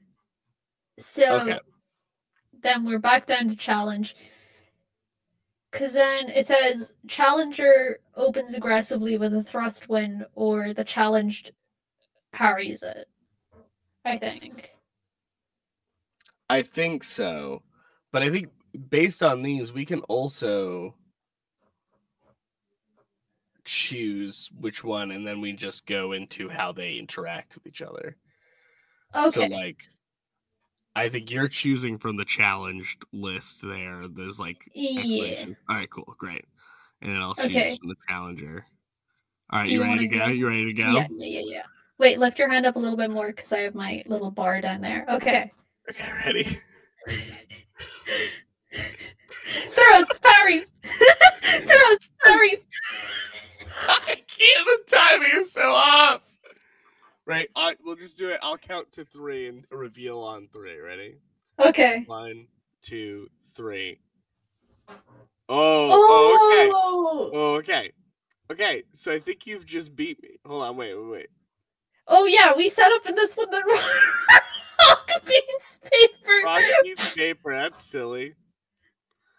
So then we're back down to challenge. Because then it says challenger opens aggressively with a thrust win, or the challenged parries it. I think so. But I think based on these, we can also choose which one, and then we just go into how they interact with each other. Okay. So, like, I think you're choosing from the challenged list there. There's, like, explanations. All right, cool, great. And then I'll choose from the challenger. All right, you ready to go? You ready to go? Yeah. Wait, lift your hand up a little bit more, because I have my little bar down there. Okay. Okay, ready? Thrust, parry! Thrust, parry! I can't, the timing is so off! Right, we'll just do it. I'll count to 3 and reveal on 3. Ready? Okay. 1, 2, 3. Oh, okay. Okay, so I think you've just beat me. Hold on, wait. Oh, yeah, we set up in this one that rock beats paper. Rock beats paper, that's silly.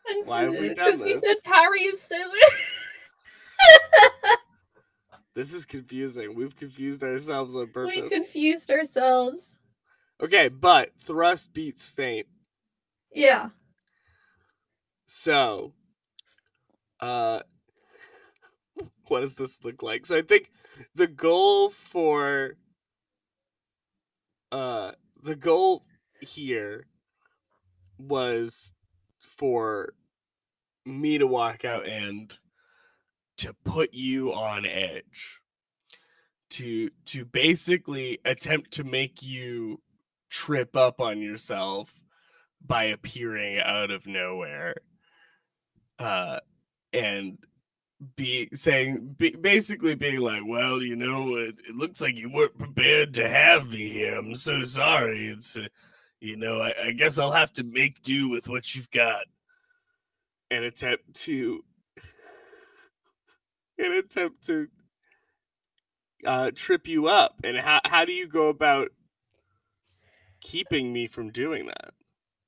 And why have we done this? Because we said parry is scissors. This is confusing. We've confused ourselves on purpose. We confused ourselves. Okay, but thrust beats feint. Yeah. So, what does this look like? So I think the goal here was for me to walk out and to put you on edge, to basically attempt to make you trip up on yourself by appearing out of nowhere, and basically being like, well, it looks like you weren't prepared to have me here. I'm so sorry. It's I guess I'll have to make do with what you've got, and attempt to trip you up. And how do you go about keeping me from doing that?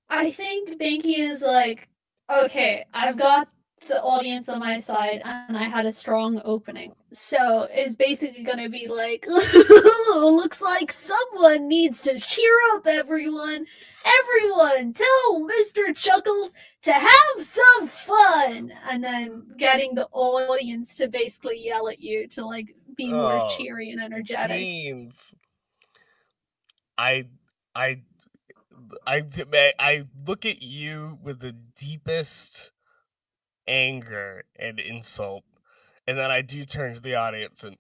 I think Banky is like, okay, I've got the audience on my side and I had a strong opening. So it's basically going to be like, looks like someone needs to cheer up everyone. Everyone, tell Mr. Chuckles to have some fun. And then getting the audience to basically yell at you to like be more cheery and energetic. Beans. I look at you with the deepest anger and insult, and then I do turn to the audience and,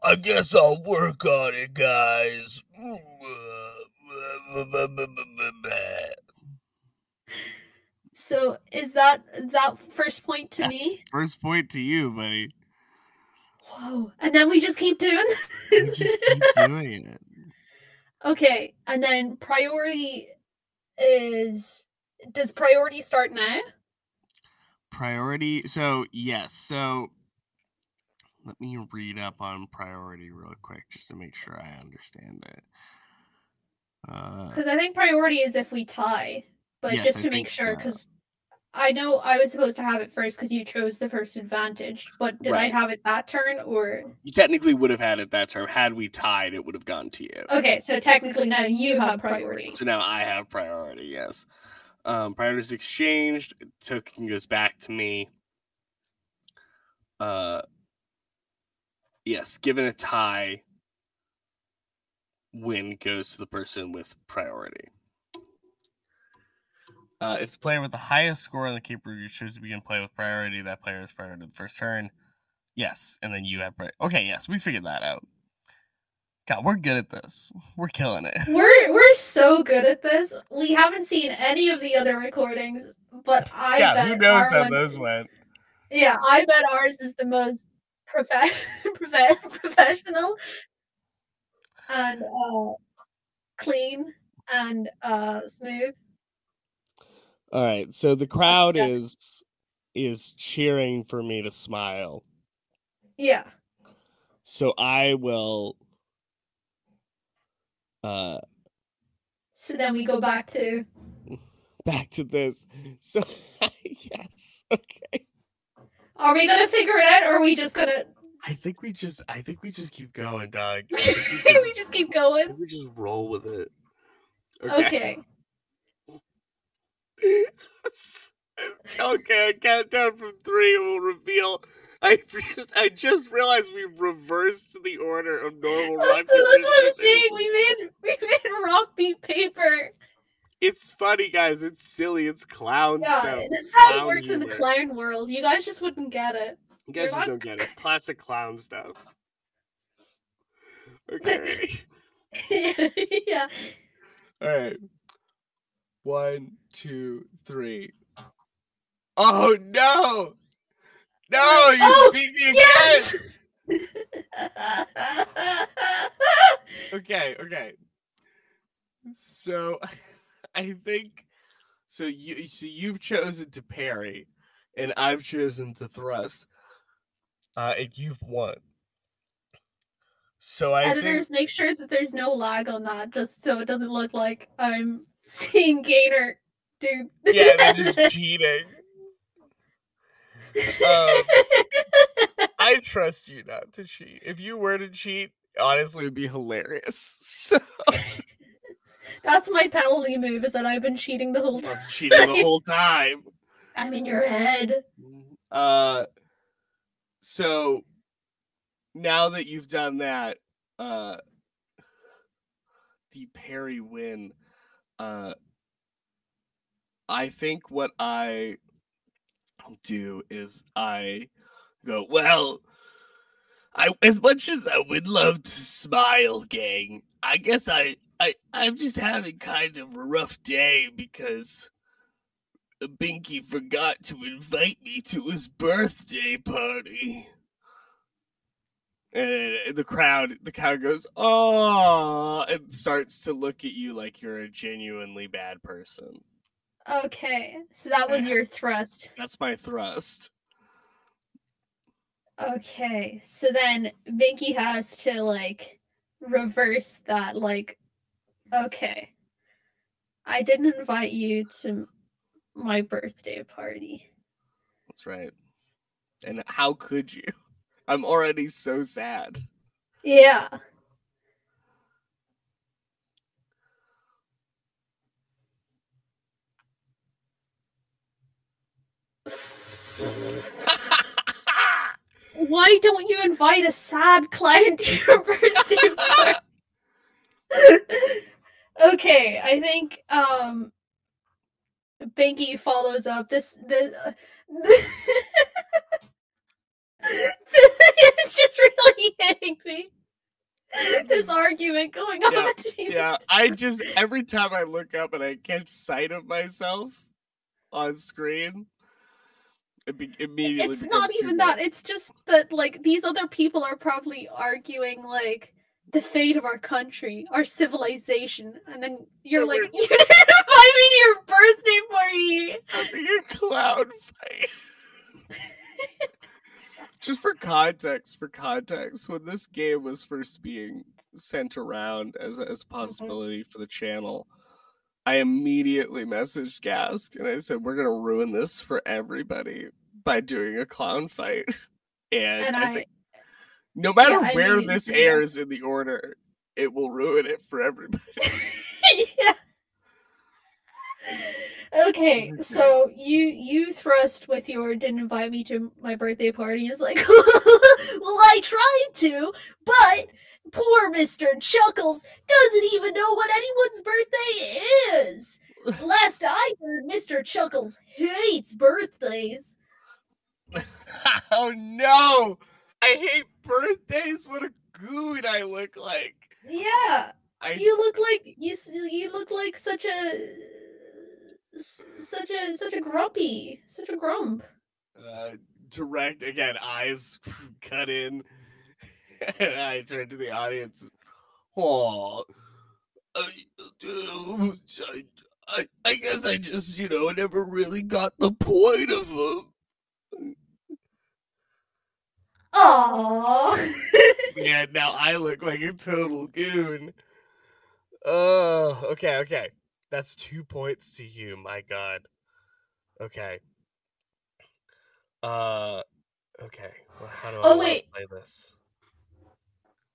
I guess I'll work on it, guys. So is that first point to me? First point to you, buddy. Whoa. And then we just keep doing We just keep doing it. Okay, and then priority is... Does priority start now? Priority, so yes, so let me read up on priority real quick just to make sure I understand it. Because I think priority is if we tie, but yes, just to make sure, because I know I was supposed to have it first because you chose the first advantage, but did I have it that turn, or? You technically would have had it that turn. Had we tied, it would have gone to you. Okay, so technically now you have priority. So now I have priority, yes. Priority is exchanged. Token goes back to me. Yes, given a tie, win goes to the person with priority. If the player with the highest score on the caper chooses to begin play with priority, that player is priority to the first turn. Yes, and then you have priority. Okay, yes, we figured that out. God, we're good at this. We're killing it. We're so good at this. We haven't seen any of the other recordings, but I bet who knows how those went. Yeah, I bet ours is the most professional and clean and smooth. All right, so the crowd is cheering for me to smile. Yeah. So I will. So then we go back to this. So yes, okay. Are we gonna figure it out, or are we just gonna? I think we just keep going, dog. We just keep going. We just roll with it. Okay. Okay, I count down from 3 and we'll reveal. I just realized we've reversed the order of normal rock. So that's what I'm saying. We made rock beat paper. It's funny, guys. It's silly. It's clown stuff. This is how it works in the clown world. You guys just wouldn't get it. You guys just don't get it. It's classic clown stuff. Okay. Yeah. All right. 1, 2, 3. Oh no! No, you beat me again. Yes! Okay. So, I think so. You've chosen to parry, and I've chosen to thrust. And you've won. So Editors, make sure that there's no lag on that, just so it doesn't look like I'm seeing Gainer do. Yeah, they're just cheating. I trust you not to cheat. If you were to cheat, honestly, it'd be hilarious. So... That's my penalty move, is that I've been cheating the whole time. I'm in your head. So now that you've done that, the parry win, I think what I do is I go, well, as much as I would love to smile, gang, I guess I'm just having kind of a rough day because Binky forgot to invite me to his birthday party. And the crowd goes, oh, and starts to look at you like you're a genuinely bad person. Okay, so that was your thrust. That's my thrust. Okay, so then Binky has to, like, reverse that, like, okay, I didn't invite you to my birthday party. That's right. And how could you? I'm already so sad. Yeah. Why don't you invite a sad client to your birthday party? Okay, I think Binky follows up this it's just really hitting me. This argument going on between I just every time I look up and I catch sight of myself on screen, immediately it's not even that. It's just that like these other people are probably arguing like the fate of our country, our civilization, and then you're like, you didn't invite me to your birthday party. Having a clown fight. Just for context, when this game was first being sent around as a possibility for the channel, I immediately messaged Gask and I said, we're going to ruin this for everybody by doing a clown fight. And I think no matter where this airs in the order, it will ruin it for everybody. Yeah. Okay, so you thrust with your didn't invite me to my birthday party is like, well, I tried to, but poor Mr. Chuckles doesn't even know what anyone's birthday is. Last I heard, Mr. Chuckles hates birthdays. Oh no! I hate birthdays. What a goon I look like. Yeah, you look like such a grump. Direct again, eyes cut in, and I turn to the audience. Oh, I guess I just never really got the point of them. Aww. Yeah, now I look like a total goon. Oh, okay. That's 2 points to you, my god. Okay. Okay. Well, how do I play this?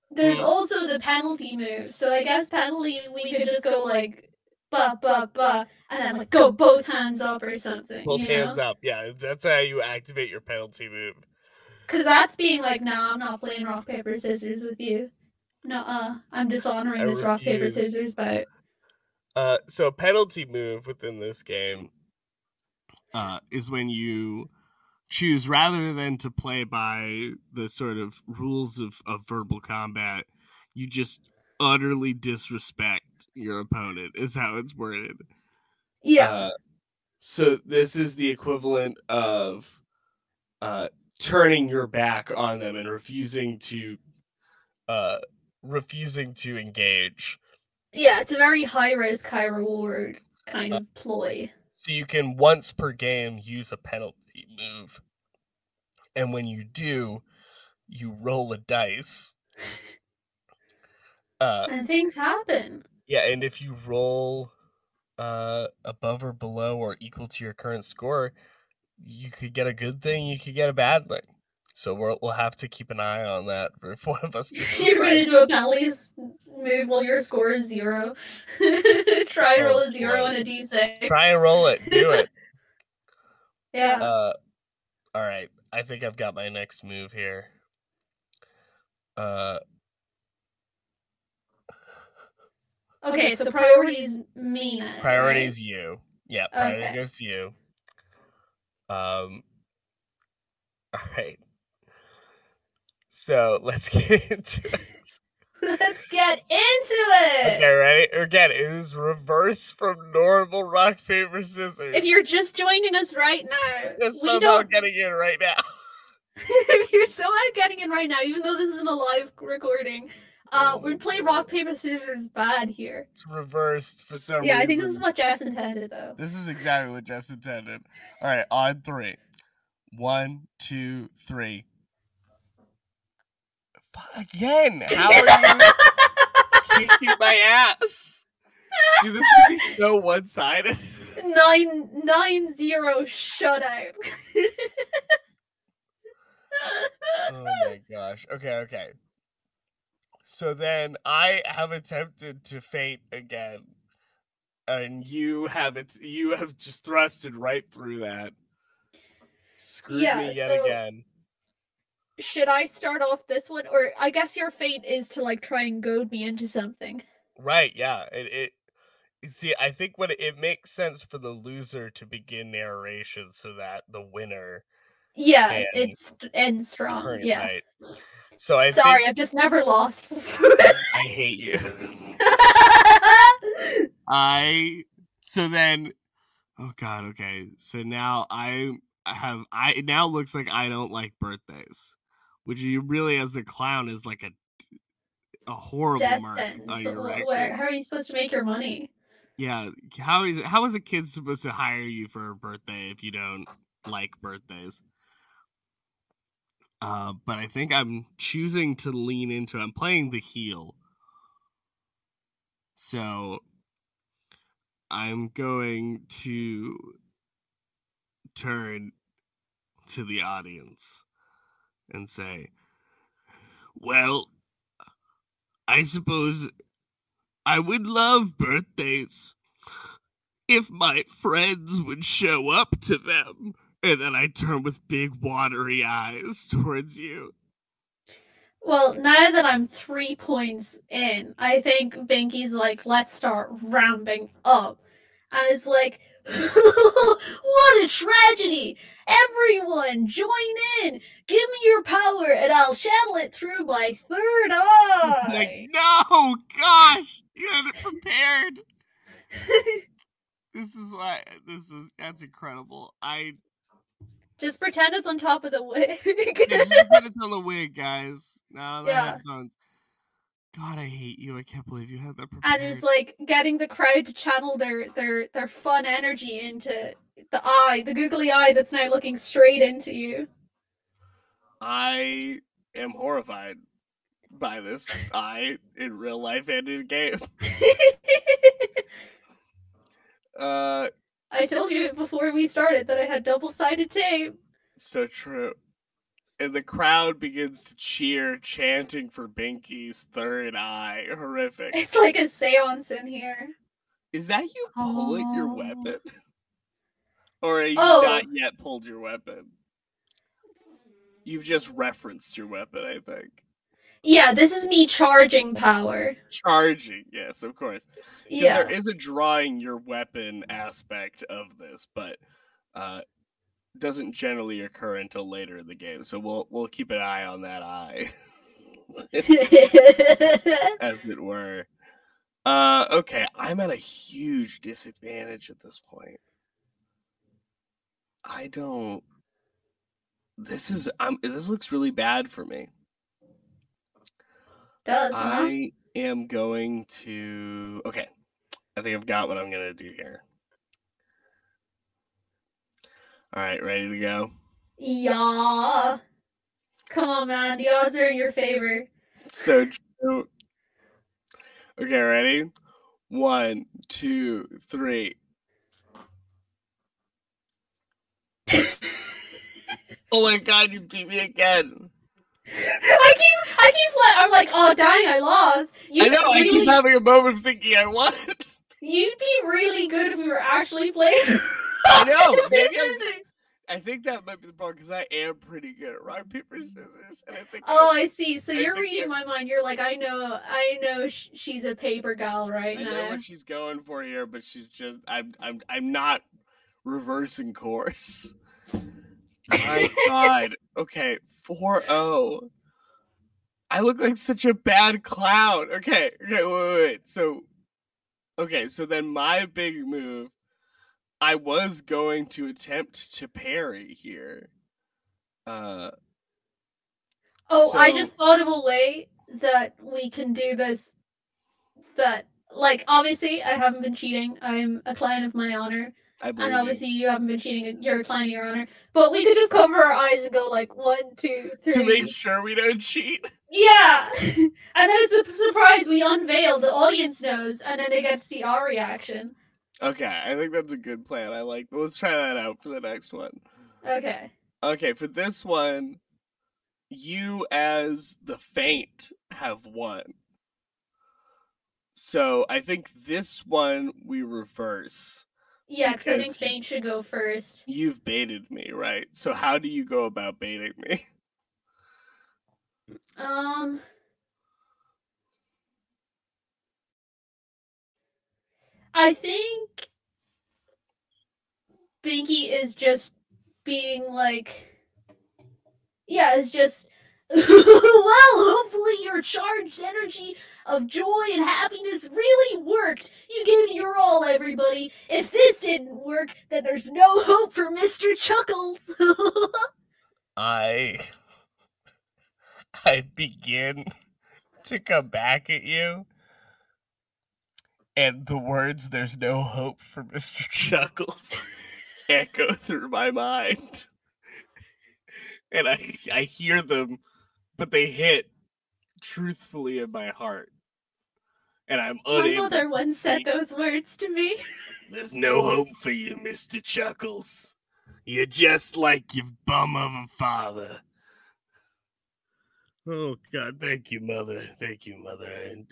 There's also the penalty move. So I guess penalty, we could just go like, ba, and then like go both hands up or something. Both hands up. Yeah, that's how you activate your penalty move. Because that's being like, nah, I'm not playing rock, paper, scissors with you. No, I'm dishonoring this rock, paper, scissors bout. So a penalty move within this game is when you choose, rather than to play by the sort of rules of verbal combat, you just utterly disrespect your opponent, is how it's worded. Yeah. So this is the equivalent of turning your back on them and refusing to engage. Yeah, it's a very high risk, high reward kind of ploy. So you can once per game use a penalty move. And when you do, you roll a dice. And things happen. Yeah, and if you roll above or below or equal to your current score, you could get a good thing, you could get a bad thing. So we'll have to keep an eye on that if one of us just you're going to do a penalties move while your score is 0. Try and roll a 0 and a d6. Try and roll it. Do it. Yeah. All right. I think I've got my next move here. Okay, so priority's me now. Priority's you. Yeah, priority goes to you. All right. So let's get into it. Let's get into it. Okay, ready? Again, it is reverse from normal rock, paper, scissors. If you're just joining us right now, you're somehow getting in right now. If you're somehow getting in right now, even though this isn't a live recording, we play rock, paper, scissors bad here. It's reversed for some reason. Yeah, I think this is what Jess intended, though. This is exactly what Jess intended. All right, on 3. 1, 2, 3. Again, how are you kicking my ass? Dude, this could be so one-sided. 9-0 shutout. Oh my gosh. Okay. So then I have attempted to faint again. And you have just thrusted right through that. Screwed me yet again. Should I start off this one? Or I guess your fate is to like try and goad me into something. Right, yeah. See, I think it makes sense for the loser to begin narration so that the winner it's ends strong. Turn it yeah. Right. So I've just never lost. I hate you. So then oh god, okay. So now it now looks like I don't like birthdays. Which you really as a clown is like a horrible death mark sentence. on your record. How are you supposed to make your money? Yeah, how is a kid supposed to hire you for a birthday if you don't like birthdays? But I think I'm choosing to lean into. I'm playing the heel, so I'm going to turn to the audience and say, "Well, I suppose I would love birthdays if my friends would show up to them." And then I turn with big watery eyes towards you. Well, now that I'm 3 points in, I think Binky's like, let's start ramping up. And it's like, what a tragedy! Everyone, join in! Give me your power and I'll channel it through my third eye! Like, no! Gosh! You had it prepared! That's incredible. Just pretend it's on top of the wig. Just pretend it's on the wig, guys. No, the headphones. God, I hate you. I can't believe you had that prepared. And it's like getting the crowd to channel their fun energy into the googly eye that's now looking straight into you. I am horrified by this eye in real life and in game. I told you before we started that I had double-sided tape. So true. And the crowd begins to cheer, chanting for Binky's third eye. Horrific. It's like a seance in here. Is that you pulling your weapon? Or are you not yet pulled your weapon? You've just referenced your weapon, I think. Yeah, this is me charging power. Charging, yes, of course. Yeah. There is a drawing your weapon aspect of this, but doesn't generally occur until later in the game. So we'll keep an eye on that eye. As it were. Okay, I'm at a huge disadvantage at this point. This looks really bad for me. I am going to... Okay, I think I've got what I'm going to do here. All right, ready to go? Yeah. Come on, man. The odds are in your favor. So true. Okay, ready? 1, 2, 3. Oh my god, you beat me again. I keep I'm like, oh dang, I lost. I know, I keep having a moment of thinking I won. You'd be really good if we were actually playing. I know. Maybe I think that might be the problem because I am pretty good at rock, paper, scissors, and I think. Oh, I see. So you're reading my mind. You're like, I know, she's a paper gal right now. I know what she's going for here, but she's just. I'm not reversing course. My God. Okay, 4-0. I look like such a bad clown. Okay, wait. So then my big move. I was going to attempt to parry here. I just thought of a way that we can do this. That, like, obviously, I haven't been cheating. I'm a client of my honor. And obviously, you haven't been cheating. You're a client of your honor. But we could just cover our eyes and go, like, 1, 2, 3. To make sure we don't cheat? Yeah! And then it's a surprise. We unveil. The audience knows. And then they get to see our reaction. Okay, I think that's a good plan. Let's try that out for the next one. Okay. Okay, for this one, you as the Faint have won. So I think this one we reverse. Yeah, because I think Faint should go first. You've baited me, right? So how do you go about baiting me? I think Binky is just being like, yeah, it's just, well, hopefully your charged energy of joy and happiness really worked. You gave it your all, everybody. If this didn't work, then there's no hope for Mr. Chuckles. I begin to come back at you, and the words "there's no hope for Mr. Chuckles" echo through my mind. And I hear them, but they hit truthfully in my heart. And I'm unable. My mother once said those words to me. There's no hope for you, Mr. Chuckles. You're just like your bum of a father. Oh, God, thank you, Mother. Thank you, Mother. And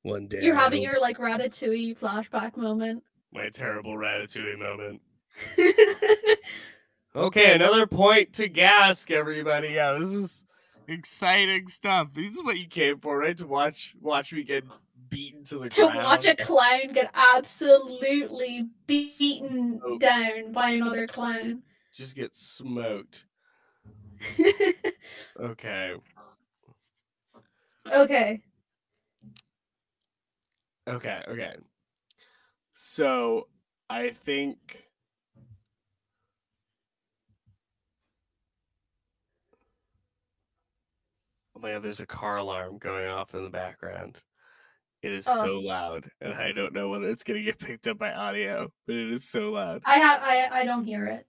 one day you're having your, like, Ratatouille flashback moment. My terrible Ratatouille moment. Okay, another point to Gask, everybody. Yeah, this is exciting stuff. This is what you came for, right? To watch me get beaten to the ground. To watch a clown get absolutely beaten down by another clown. Just get smoked. Okay. So, I think... Oh my God, there's a car alarm going off in the background. It is so loud, and I don't know whether it's going to get picked up by audio, but it is so loud. I don't hear it.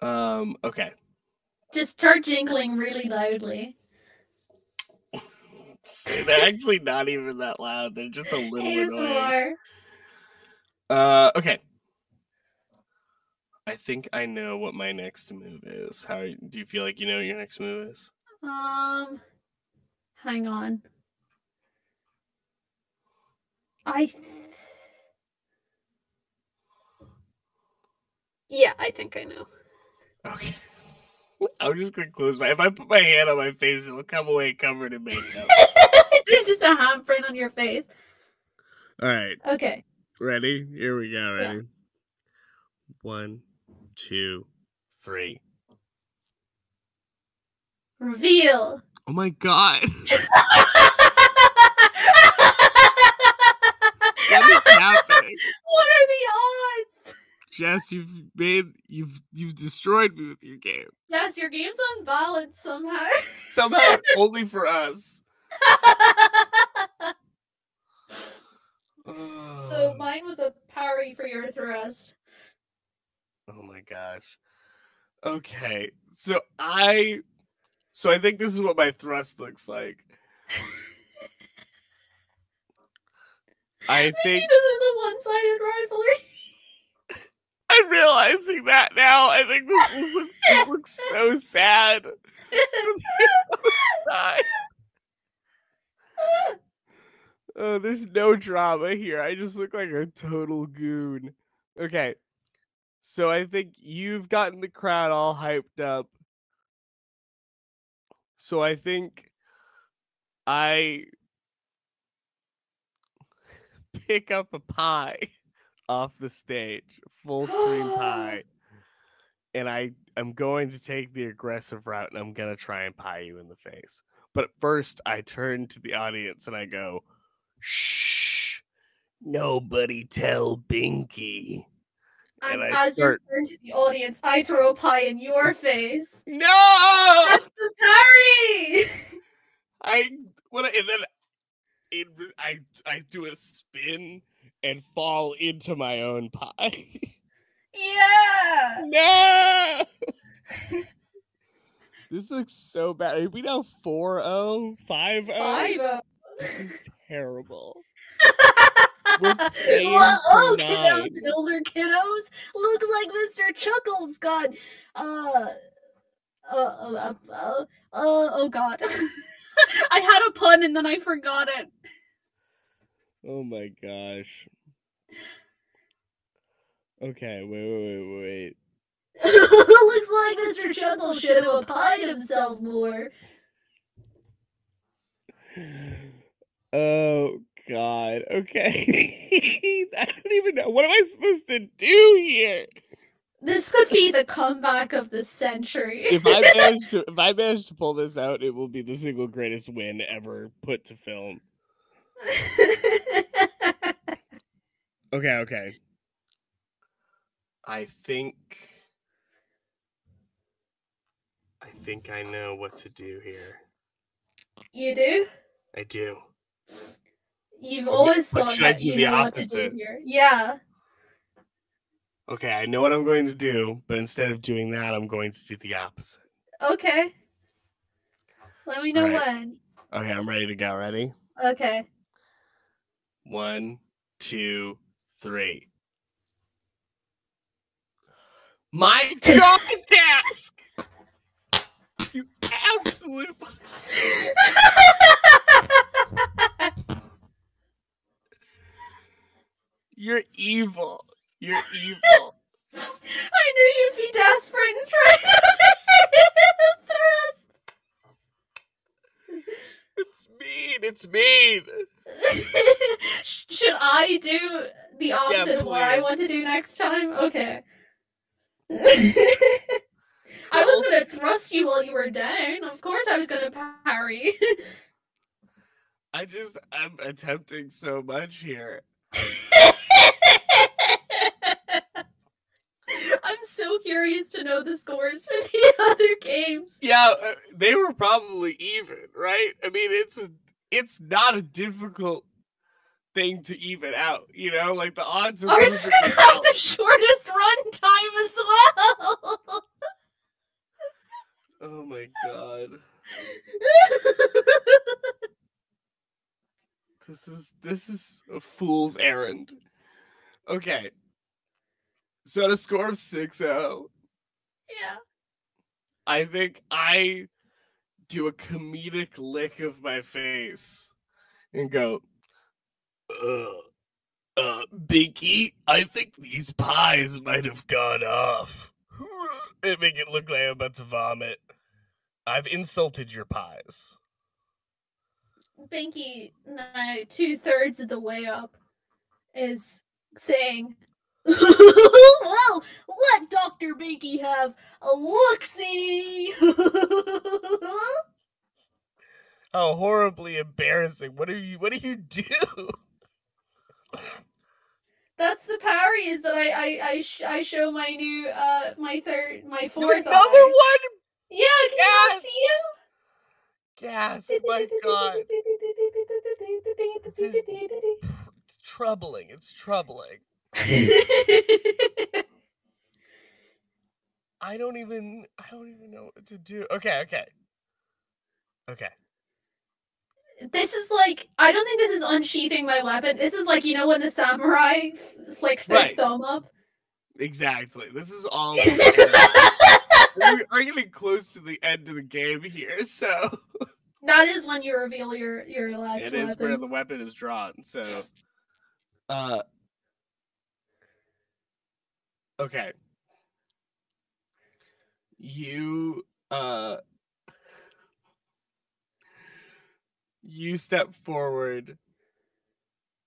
Okay. Just start jingling really loudly. They're actually not even that loud. They're just a little annoying. Okay. I think I know what my next move is. How do you feel like you know what your next move is? Hang on. Yeah, I think I know. Okay. I'm just gonna close my. If I put my hand on my face, it'll come away covered in makeup. There's just a handprint on your face. All right. Okay. Ready? Here we go. Ready? Yeah. 1, 2, 3. Reveal. Oh my God. What is happening? What are the odds? Jess, you've destroyed me with your game. Jess, your game's unbalanced somehow. Somehow, only for us. So mine was a parry for your thrust. Oh my gosh. Okay, so I think this is what my thrust looks like. I think this is a one-sided rivalry. I'm realizing that now. I think this looks so sad. Oh, there's no drama here. I just look like a total goon. Okay. So I think you've gotten the crowd all hyped up. So I think I pick up a pie off the stage, full cream pie, and I'm going to take the aggressive route, and I'm going to try and pie you in the face. But first, I turn to the audience, and I go, shh, nobody tell Binky. And as you turn to the audience, I throw a pie in your face. No! That's the parry! I do a spin and fall into my own pie. Yeah! No! This looks so bad. Are we now 4-0? 5-0? 5-0. This is terrible. Well, kiddos, older kiddos. Looks like Mr. Chuckles got Oh god. I had a pun and then I forgot it. Oh my gosh. Okay, wait. Looks like Mr. Chuckle should have applied himself more. Oh god. Okay. I don't even know. What am I supposed to do here? This could be the comeback of the century. If I manage to pull this out, it will be the single greatest win ever put to film. Okay. I think I know what to do here. You do? I do. You've always thought that you know what to do here. Yeah. Okay, I know what I'm going to do, but instead of doing that, I'm going to do the opposite. Okay. Let me know when. Okay, I'm ready to go. Ready? Okay. 1, 2, 3. My job task! You absolute... You're evil. You're evil. I knew you'd be desperate and try to thrust. It's mean. Should I do the opposite of what I want to do next time? Okay. I was gonna thrust you while you were down. Of course I was gonna parry. I'm attempting so much here. I'm so curious to know the scores for the other games. Yeah, they were probably even, right? I mean, it's not a difficult thing to even out, you know? Like, the odds are... Ours gonna have the shortest run time as well! Oh my god. This is a fool's errand. Okay. So at a score of 6-0, yeah, I think I do a comedic lick of my face and go, Binky, I think these pies might have gone off. And make it look like I'm about to vomit. I've insulted your pies. Binky, now 2/3 of the way up, is saying, well, let Dr. Binky have a look-see! How horribly embarrassing. What do you do? That's the parry, is that I show my new, my fourth Another one? Yeah, can you not see him? Gasp, my god. It's troubling. It's troubling. I don't even know what to do. Okay. This is like, I don't think this is unsheathing my weapon. This is like, you know, when the samurai flicks their thumb up? Exactly. This is all... We are getting close to the end of the game here, so... That is when you reveal your last weapon. It is where the weapon is drawn, so... Okay. You step forward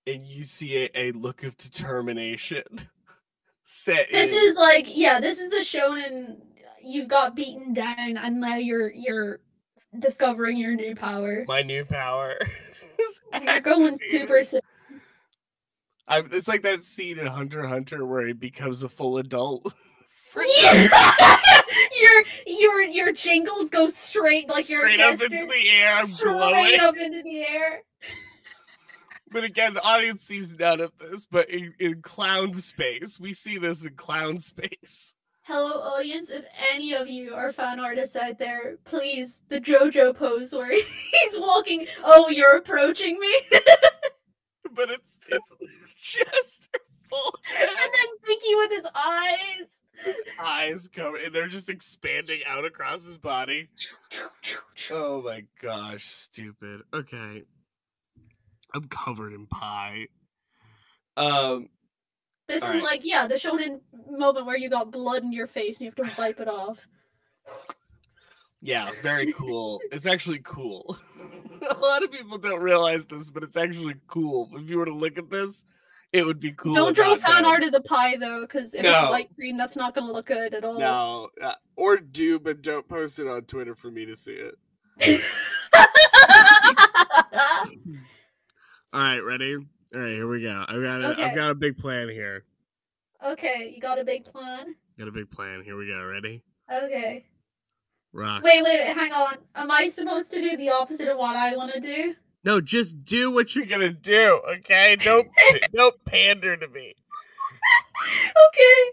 and you see a look of determination set This in. is like, yeah, this is the shonen. You've got beaten down and now you're discovering your new power. My new power. You're going super sick. It's like that scene in Hunter x Hunter where he becomes a full adult. Your jingles go straight, like straight up into the air. I'm glowing. Straight up into the air. But again, the audience sees none of this. But in clown space, we see this in clown space. Hello, audience. If any of you are fan artists out there, please, the JoJo pose where he's walking. Oh, you're approaching me. But it's just full. And then Binky with his eyes. His eyes come and they're just expanding out across his body. Oh my gosh, stupid. Okay. I'm covered in pie. This is like, yeah, the shonen moment where you got blood in your face and you have to wipe it off. Yeah, very cool. It's actually cool. A lot of people don't realize this, but it's actually cool. If you were to look at this, it would be cool. Don't draw fan art of the pie, though, because if it's white cream, that's not going to look good at all. No, or do, but don't post it on Twitter for me to see it. All right, ready? All right, here we go. I've got a big plan here. Okay, you got a big plan? Got a big plan. Here we go. Ready? Okay. Rock. Wait, hang on. Am I supposed to do the opposite of what I want to do? No, just do what you're gonna do, okay? Don't pander to me. Okay.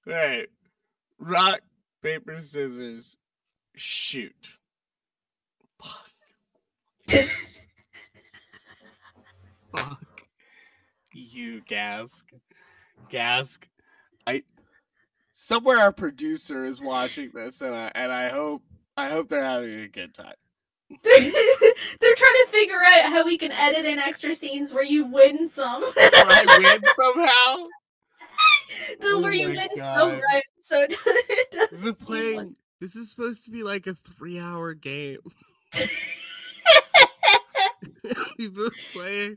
All right. Rock, paper, scissors, shoot. Fuck you, Gask. Somewhere our producer is watching this, and I hope they're having a good time. They're trying to figure out how we can edit in extra scenes where you win some. Where I win somehow? Where you win some, right? So it doesn't this is supposed to be like a 3-hour game. We both play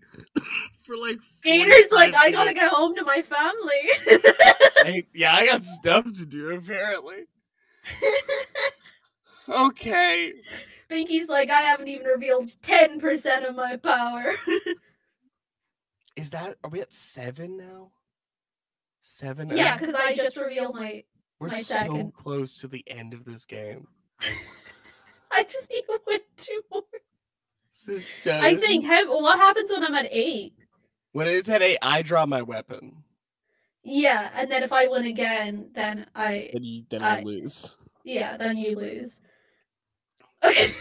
for like. Gator's like, I gotta get home to my family. I got stuff to do apparently. Okay. Binky's like, I haven't even revealed 10% of my power. Are we at 7 now? 7? Yeah, because I just revealed my second. We're so close to the end of this game. I just need to win 2 more. What happens when I'm at 8? When it's at 8, I draw my weapon. Yeah, and then if I win again, then I lose. Yeah, then you lose. Okay.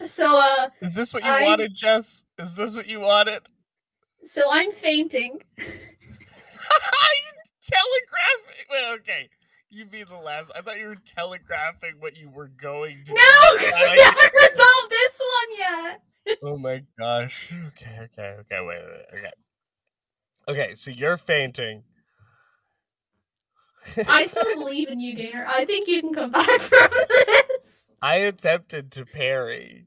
So, is this what you wanted, Jess? Is this what you wanted? So I'm fainting. Telegraphing. Well, okay. You mean the last. I thought you were telegraphing what you were going to do. No, because we haven't resolved this one yet. Oh my gosh. Okay, wait. Okay, so you're fainting. I still believe in you, Gainer. I think you can come back from this. I attempted to parry.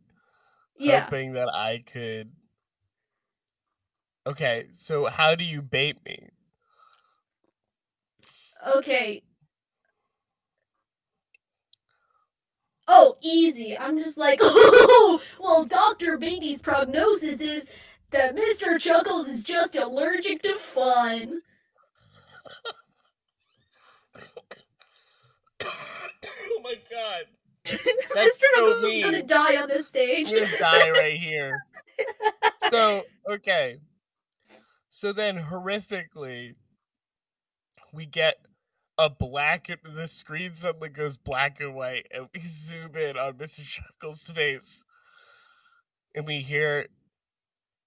Yeah. Hoping that I could. Okay, so how do you bait me? Okay. Oh, easy. I'm just like, oh, well, Dr. Binky's prognosis is that Mr. Chuckles is just allergic to fun. Oh my god. Mr. Chuckles is gonna die on this stage. I'm gonna die right here. So, okay. So then, horrifically, we get the screen suddenly goes black and white, and we zoom in on Mr. Chuckles' face, and we hear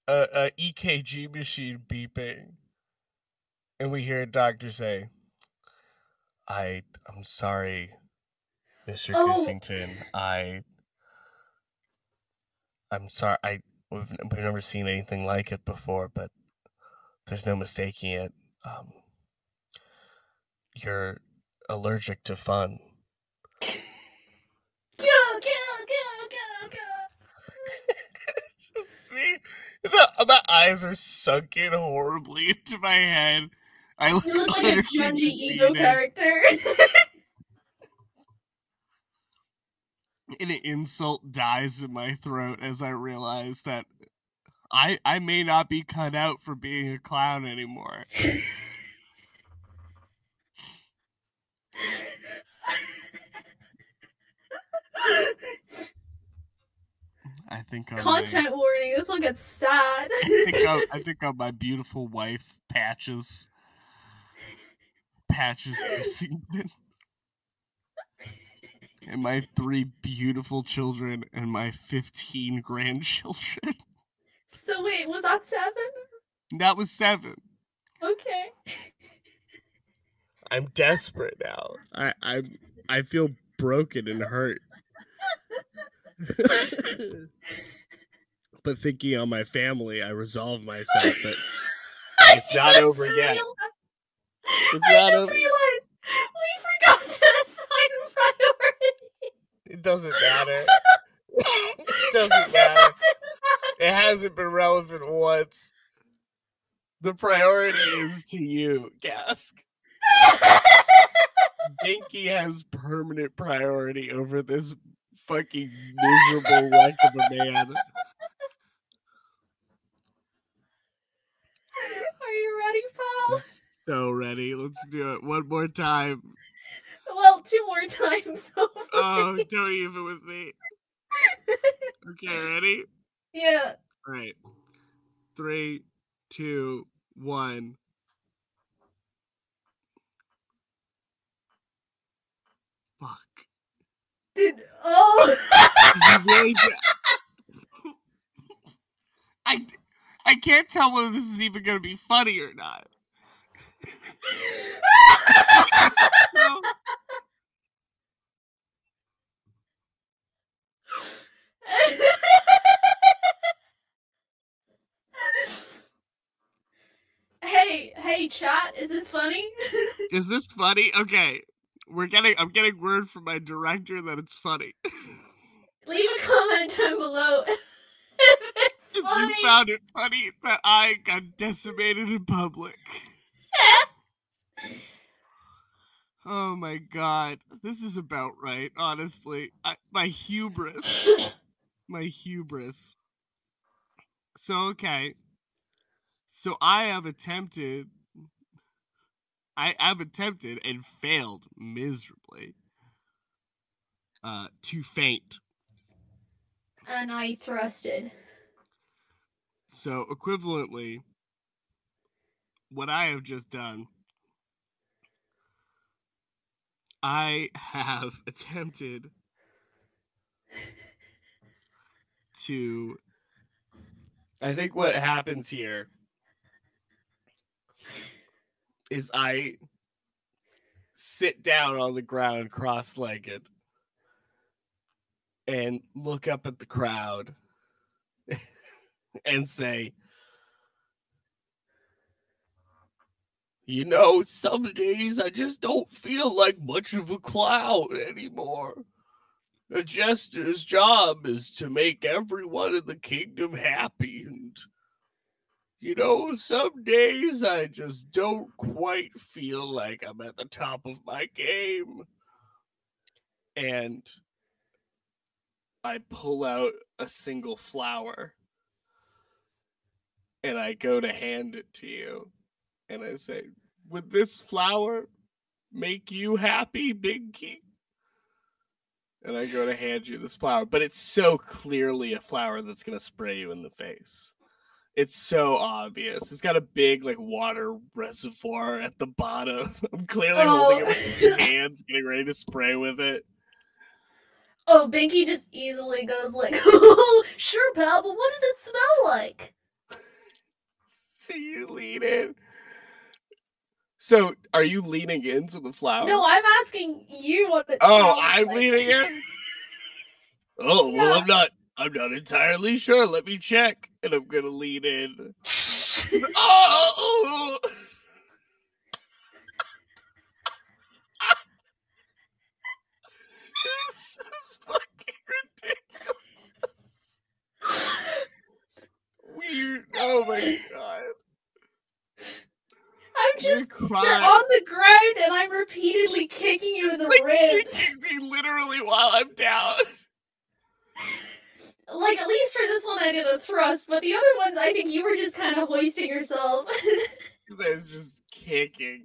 a EKG machine beeping, and we hear a doctor say, I'm sorry, Mr. Goosington, I'm sorry, we've never seen anything like it before, but there's no mistaking it. You're allergic to fun. Go. It's just me. My eyes are sunken horribly into my head. You look like a Junji Ego character. And an insult dies in my throat as I realize that I may not be cut out for being a clown anymore. I think content warning. This one gets sad. I think I'm my beautiful wife, Patches Kissington, and my 3 beautiful children and my 15 grandchildren. So wait, was that 7? That was 7. Okay. I'm desperate now. I feel broken and hurt. But thinking on my family, I resolve myself that it's not over yet. It's not over. Realized we forgot to assign priority. It doesn't matter. It doesn't matter. It hasn't been relevant once. The priority is to you, Gask. Binky has permanent priority over this fucking miserable wreck of a man. Are you ready, Paul? I'm so ready. Let's do it one more time. Well, 2 more times. Hopefully. Oh, don't even with me. Okay, ready? Yeah. All right. 3, 2, 1. Fuck. You really did. I can't tell whether this is even going to be funny or not. So, hey, chat, is this funny? Is this funny? Okay. I'm getting word from my director that it's funny. Leave a comment down below if it's funny. You found it funny that I got decimated in public. Oh my god. This is about right, honestly. My hubris. My hubris. So, okay. So I have attempted and failed miserably to faint. And I thrusted. So, equivalently, what I have just done, I have attempted to... I think what happens here is I sit down on the ground cross-legged and look up at the crowd and say, you know, some days I just don't feel like much of a clown anymore. A jester's job is to make everyone in the kingdom happy, and you know, some days I just don't quite feel like I'm at the top of my game. And I pull out a single flower and I go to hand it to you. And I say, would this flower make you happy, Binky? And I go to hand you this flower, but it's so clearly a flower that's going to spray you in the face. It's so obvious. It's got a big, like, water reservoir at the bottom. I'm clearly holding it with my hands, getting ready to spray with it. Oh, Binky just easily goes like, oh, sure, pal, but what does it smell like? See you lean in. So, are you leaning into the flower? No, I'm asking you what it smells like. Oh, I'm leaning in? Oh, yeah. Well, I'm not entirely sure. Let me check. And I'm gonna lean in. Oh! This is fucking ridiculous. Weird. Oh my god. I'm just you're on the ground and I'm repeatedly kicking you in the ribs. Kicking me literally while I'm down. Like, at least for this one I did a thrust, but the other ones I think you were just kind of hoisting yourself. That's just kicking.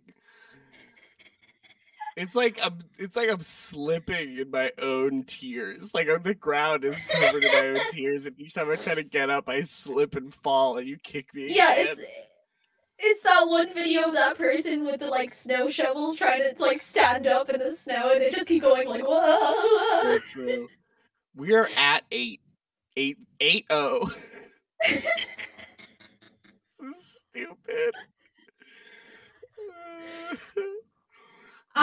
It's like I'm slipping in my own tears. Like, on the ground is covered in my own tears, and each time I try to get up, I slip and fall, and you kick me yeah, again. It's that one video of that person with the, like, snow shovel trying to, like, stand up in the snow, and they just keep going, like, whoa. So true. We are at 8-0. This is stupid.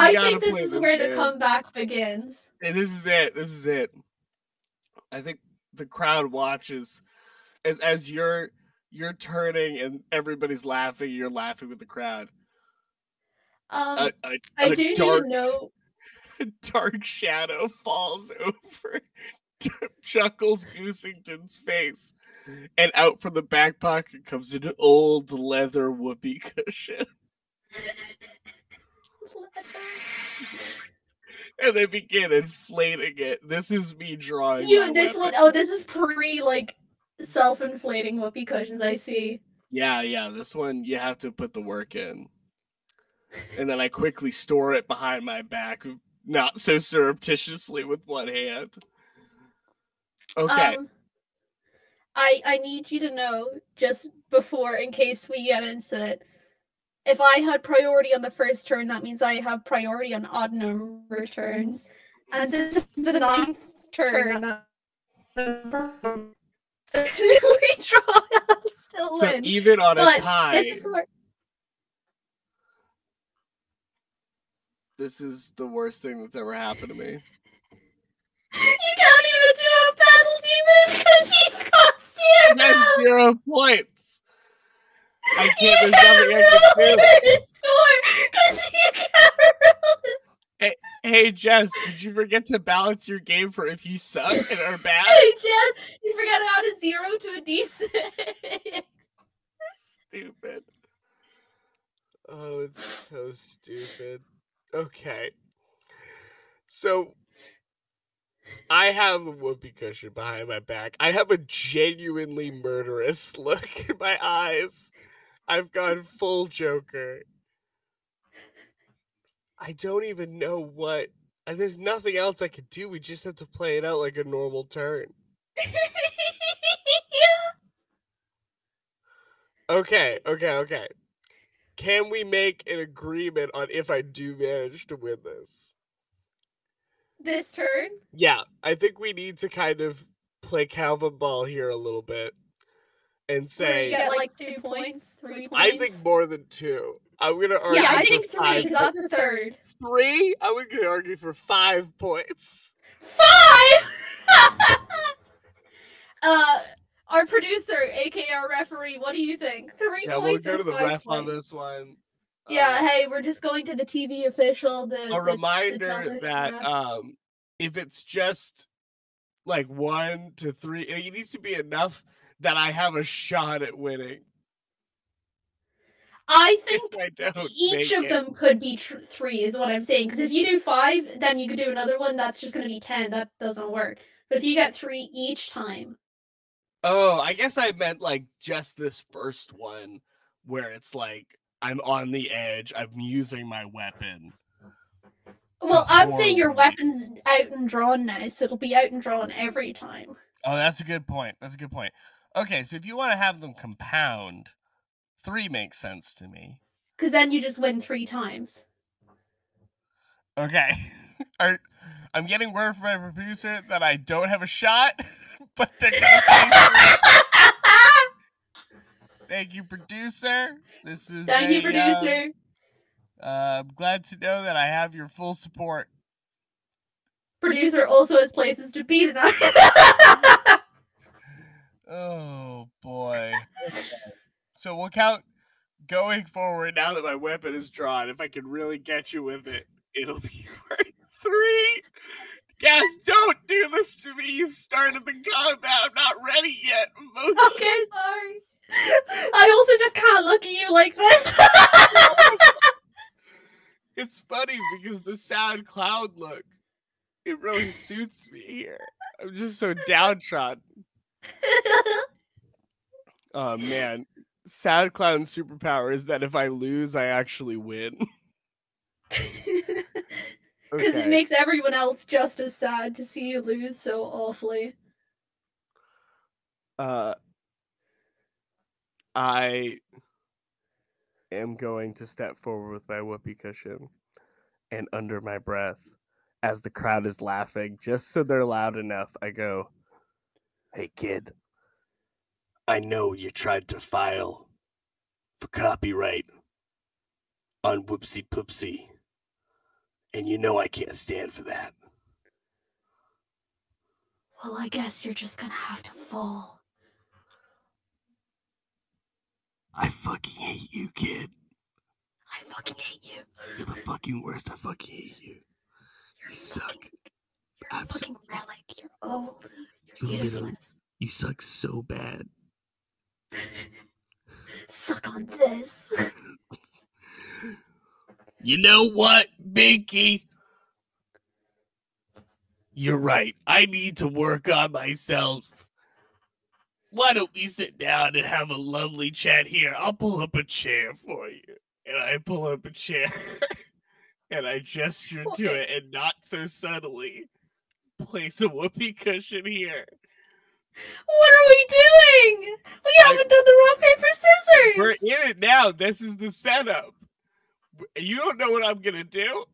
I think this is where the comeback begins. And this is it. This is it. I think the crowd watches as you're turning and everybody's laughing. You're laughing with the crowd. I do need to know. A dark shadow falls over Chuckles Goosington's face, and out from the back pocket comes an old leather whoopee cushion. And they begin inflating it. This is me drawing. This is pre self-inflating whoopee cushions. I see. Yeah. This one you have to put the work in, and then I quickly store it behind my back, not so surreptitiously with one hand. Okay. I need you to know, just before, in case we get into it, if I had priority on the first turn, that means I have priority on odd number turns. And since it's the 9th turn, so we draw, I'll still so win. Even on a tie, this is the worst thing that's ever happened to me. You can't even do a penalty because you've got 0. That's 0 points. I can't. There's nothing I can do. Score because you can't roll. Hey, Jess, did you forget to balance your game for if you suck and are bad? Hey, Jess, you forgot how to 0 to a D6. Stupid. Oh, it's so stupid. Okay. So, I have a whoopee cushion behind my back. I have a genuinely murderous look in my eyes. I've gone full Joker. I don't even know what. And there's nothing else I could do. We just have to play it out like a normal turn. Okay. Can we make an agreement on if I do manage to win this? This turn? Yeah, I think we need to kind of play Calvin ball here a little bit and say... You get like 2 points, 3 points? I think more than 2. I'm going to argue I think 3, because that's a third. 3? I'm going to argue for 5 points. 5?! Our producer, aka our referee, what do you think? 3 points or 5 points? Yeah, we'll go to the ref on this one. Yeah, hey, we're just going to the TV official. A reminder that if it's just like 1 to 3, it needs to be enough that I have a shot at winning. I think each of them could be 3 is what I'm saying. Because if you do 5, then you could do another one. That's just going to be 10. That doesn't work. But if you get 3 each time. Oh, I guess I meant like just this first one where it's like I'm on the edge. I'm using my weapon. Well, I'm saying your weapon's out and drawn now, so it'll be out and drawn every time. Oh, that's a good point. Okay, so if you want to have them compound, 3 makes sense to me. Because then you just win 3 times. Okay. I'm getting word from my producer that I don't have a shot, but they're going to say Thank you, producer. Thank you, producer. I'm glad to know that I have your full support. Producer also has places to be tonight. Oh, boy. So we'll count going forward now that my weapon is drawn. If I can really get you with it, it'll be worth 3. Guys, don't do this to me. You've started the combat. I'm not ready yet. Okay, sorry. I also just can't look at you like this. It's funny because the sad clown look, it really suits me here. I'm just so downtrodden. Oh, man. Sad clown superpower is that if I lose, I actually win. Because it makes everyone else just as sad to see you lose so awfully. I am going to step forward with my whoopee cushion and under my breath, as the crowd is laughing, just so they're loud enough, I go, "Hey, kid, I know you tried to file for copyright on Whoopsie Poopsie, And you know I can't stand for that. Well, I guess you're just gonna have to fall. I fucking hate you, kid. I fucking hate you. You're the fucking worst. I fucking hate you. You suck. You're a fucking relic. You're old. You're useless. You suck so bad. Suck on this. You know what, Binky? You're right. I need to work on myself. Why don't we sit down and have a lovely chat here? I'll pull up a chair for you. And I pull up a chair. And I gesture to it, and not so subtly place a whoopee cushion here. What are we doing? We haven't done the rock, paper, scissors. We're in it now. This is the setup. You don't know what I'm gonna do.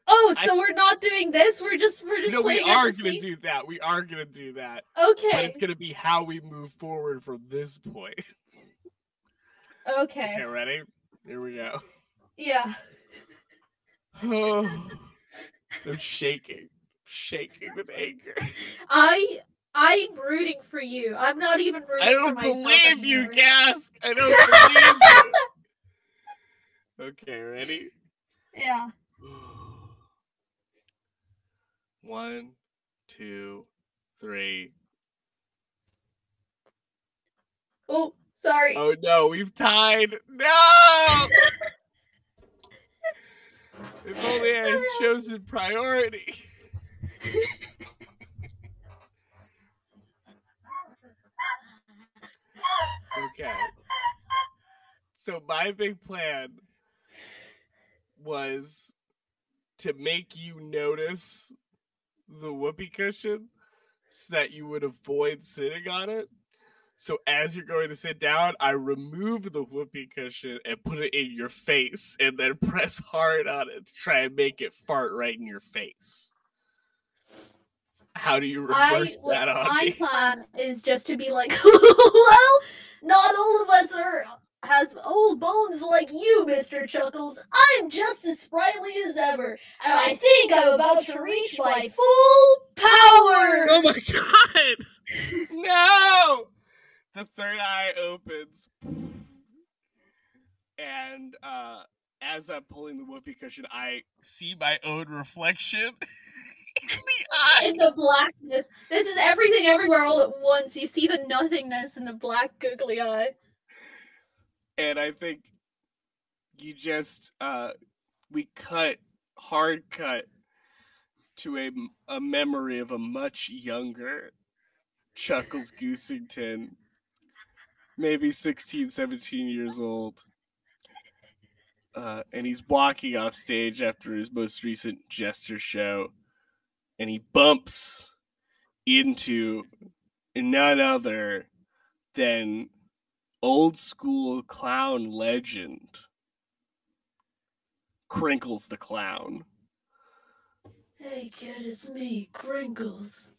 Oh, so we're not doing this. We're just no, playing. We are gonna do that. We are gonna do that. Okay. But it's gonna be how we move forward from this point. Okay. Okay, ready? Here we go. Yeah. Oh, I'm shaking with anger. I'm rooting for you. I'm not even rooting for myself. I don't believe you, Gask. I don't believe you. Okay, ready? Yeah. 1, 2, 3. Oh, sorry. Oh no, we've tied. No! If only I had chosen priority. Okay. So my big plan was to make you notice the whoopee cushion so that you would avoid sitting on it. So as you're going to sit down, I remove the whoopee cushion and put it in your face and then press hard on it to try and make it fart right in your face. How do you reverse that on my me? My plan is just to be like, well, not all of us has old bones like you, Mr. Chuckles. I'm just as sprightly as ever, and I think I'm about to reach my full power! Oh my god! No! The third eye opens. And as I'm pulling the whoopee cushion, I see my own reflection in the eye. In the blackness. This is everything everywhere all at once. You see the nothingness in the black googly eye. And I think you just, we hard cut to a memory of a much younger Chuckles Goosington, maybe 16, 17 years old. And he's walking off stage after his most recent Jester show. And he bumps into none other than old school clown legend, Crinkles the Clown. Hey kid, it's me, Crinkles.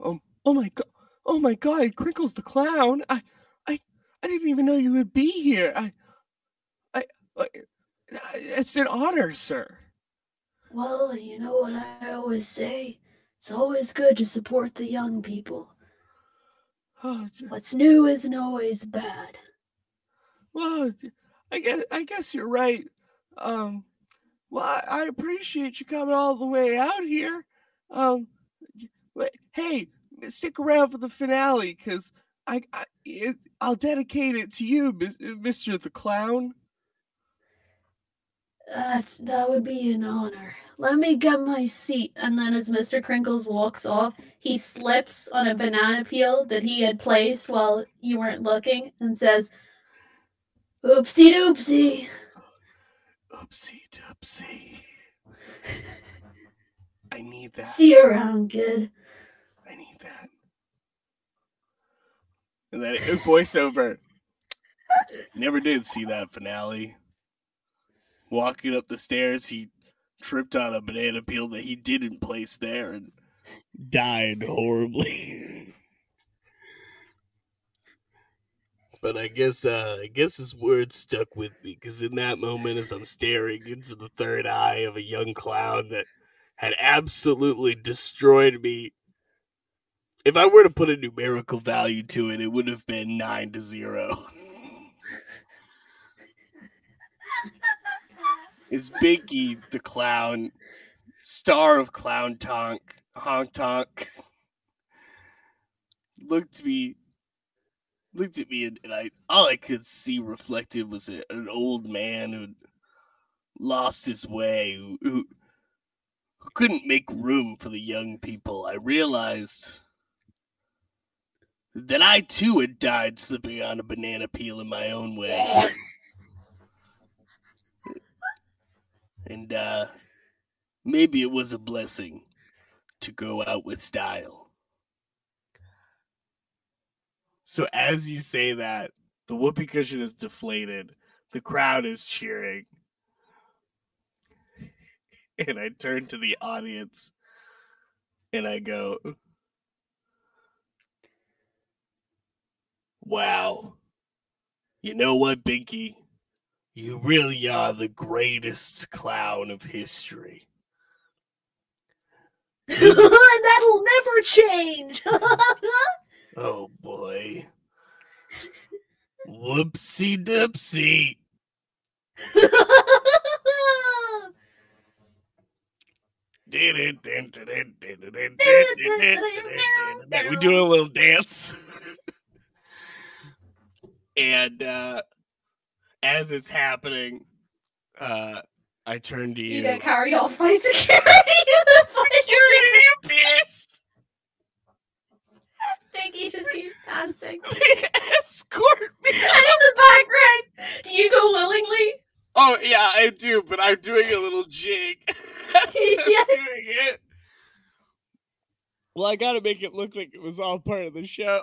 Oh my god, Crinkles the Clown. I didn't even know you would be here. It's an honor, sir. Well, you know what I always say. It's always good to support the young people. What's new isn't always bad. Well, I guess you're right. Well, I appreciate you coming all the way out here. Hey, stick around for the finale, because I'll dedicate it to you, Mr. the Clown. That would be an honor. Let me get my seat. And then as Mr. Crinkles walks off, he slips on a banana peel that he had placed while you weren't looking and says, oopsie doopsie. Oopsie doopsie. I need that. See you around, kid. I need that. And then voiceover. Never did see that finale. Walking up the stairs, he tripped on a banana peel that he didn't place there and died horribly. But I guess his words stuck with me, because in that moment, as I'm staring into the third eye of a young clown that had absolutely destroyed me, if I were to put a numerical value to it, it would have been 9-0. Is Binky the clown, star of Clown Tonk, Honk Tonk, looked at me, and all I could see reflected was an old man who lost his way, who couldn't make room for the young people. I realized that I too had died slipping on a banana peel in my own way. And maybe it was a blessing to go out with style. So as you say that, the whoopee cushion is deflated. The crowd is cheering. And I turn to the audience and I go, wow. You know what, Binky? You really are the greatest clown of history. That'll never change. Oh boy. Whoopsie doopsie. We do a little dance. And as it's happening, I turn to you. You get carried off by security. Security appears. Binky just keeps dancing. Escort me. And in the background, do you go willingly? Oh yeah, I do, but I'm doing a little jig. Yeah. Doing it. Well, I gotta make it look like it was all part of the show.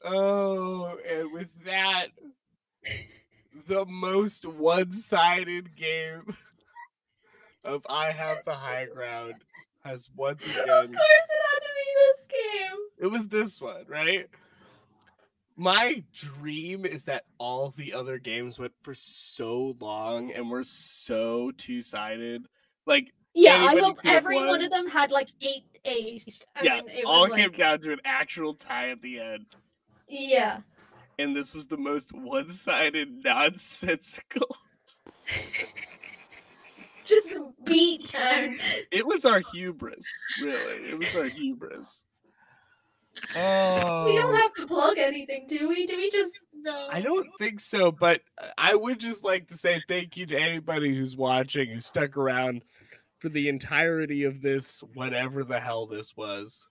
Oh, and with that, the most one-sided game of I Have the High Ground has once again... Of course it had to be this game. It was this one, right? My dream is that all the other games went for so long and were so two-sided. Like, yeah, I hope every one of them had like 8-8. Yeah, all came down to an actual tie at the end. Yeah. And this was the most one-sided, nonsensical. Just beat down. It was our hubris, really. It was our hubris. Oh. We don't have to plug anything, do we? Do we just... No. I don't think so, but I would just like to say thank you to anybody who's watching, who stuck around for the entirety of this, whatever the hell this was.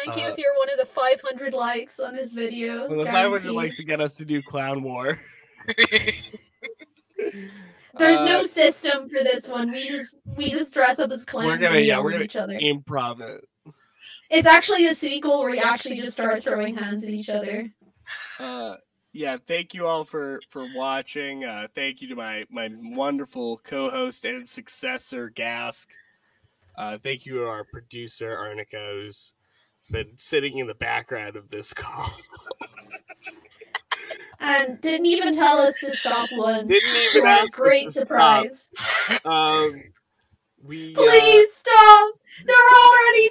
Thank you if you're one of the 500 likes on this video. Well, the 500 likes to get us to do Clown War. There's no system for this one. We just dress up as clowns. We're gonna each other. Improv it. It's actually a sequel where you actually just start throwing hands at each other. Yeah, thank you all for watching. Thank you to my wonderful co-host and successor, Gask. Thank you to our producer, Arnica, who's been sitting in the background of this call. And didn't even tell us to stop once. Didn't even ask great us to surprise. Stop. Please stop! They're already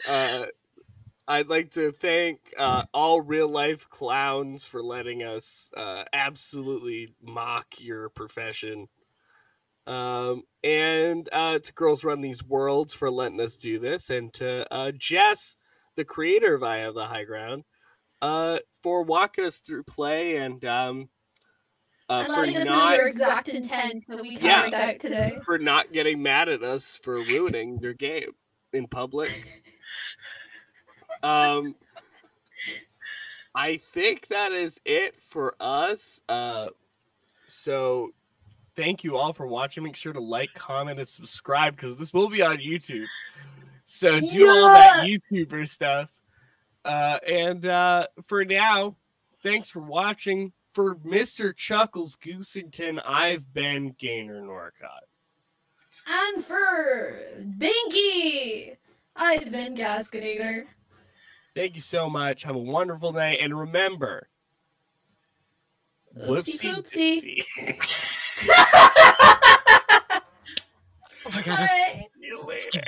dead! I'd like to thank all real-life clowns for letting us absolutely mock your profession. And to Girls Run These Worlds for letting us do this, and to Jess, the creator of I Have the High Ground, for walking us through play and letting us know your exact intent that we carried out today. For not getting mad at us for ruining your game in public. I think that is it for us. So thank you all for watching. Make sure to like, comment, and subscribe, because this will be on YouTube. So do all that YouTuber stuff. And for now, thanks for watching. For Mr. Chuckles Goosington, I've been Gainer Norcott. And for Binky, I've been Gaskinator. Thank you so much. Have a wonderful night. And remember, oopsie poopsie. Oh my god. Bye. See you later.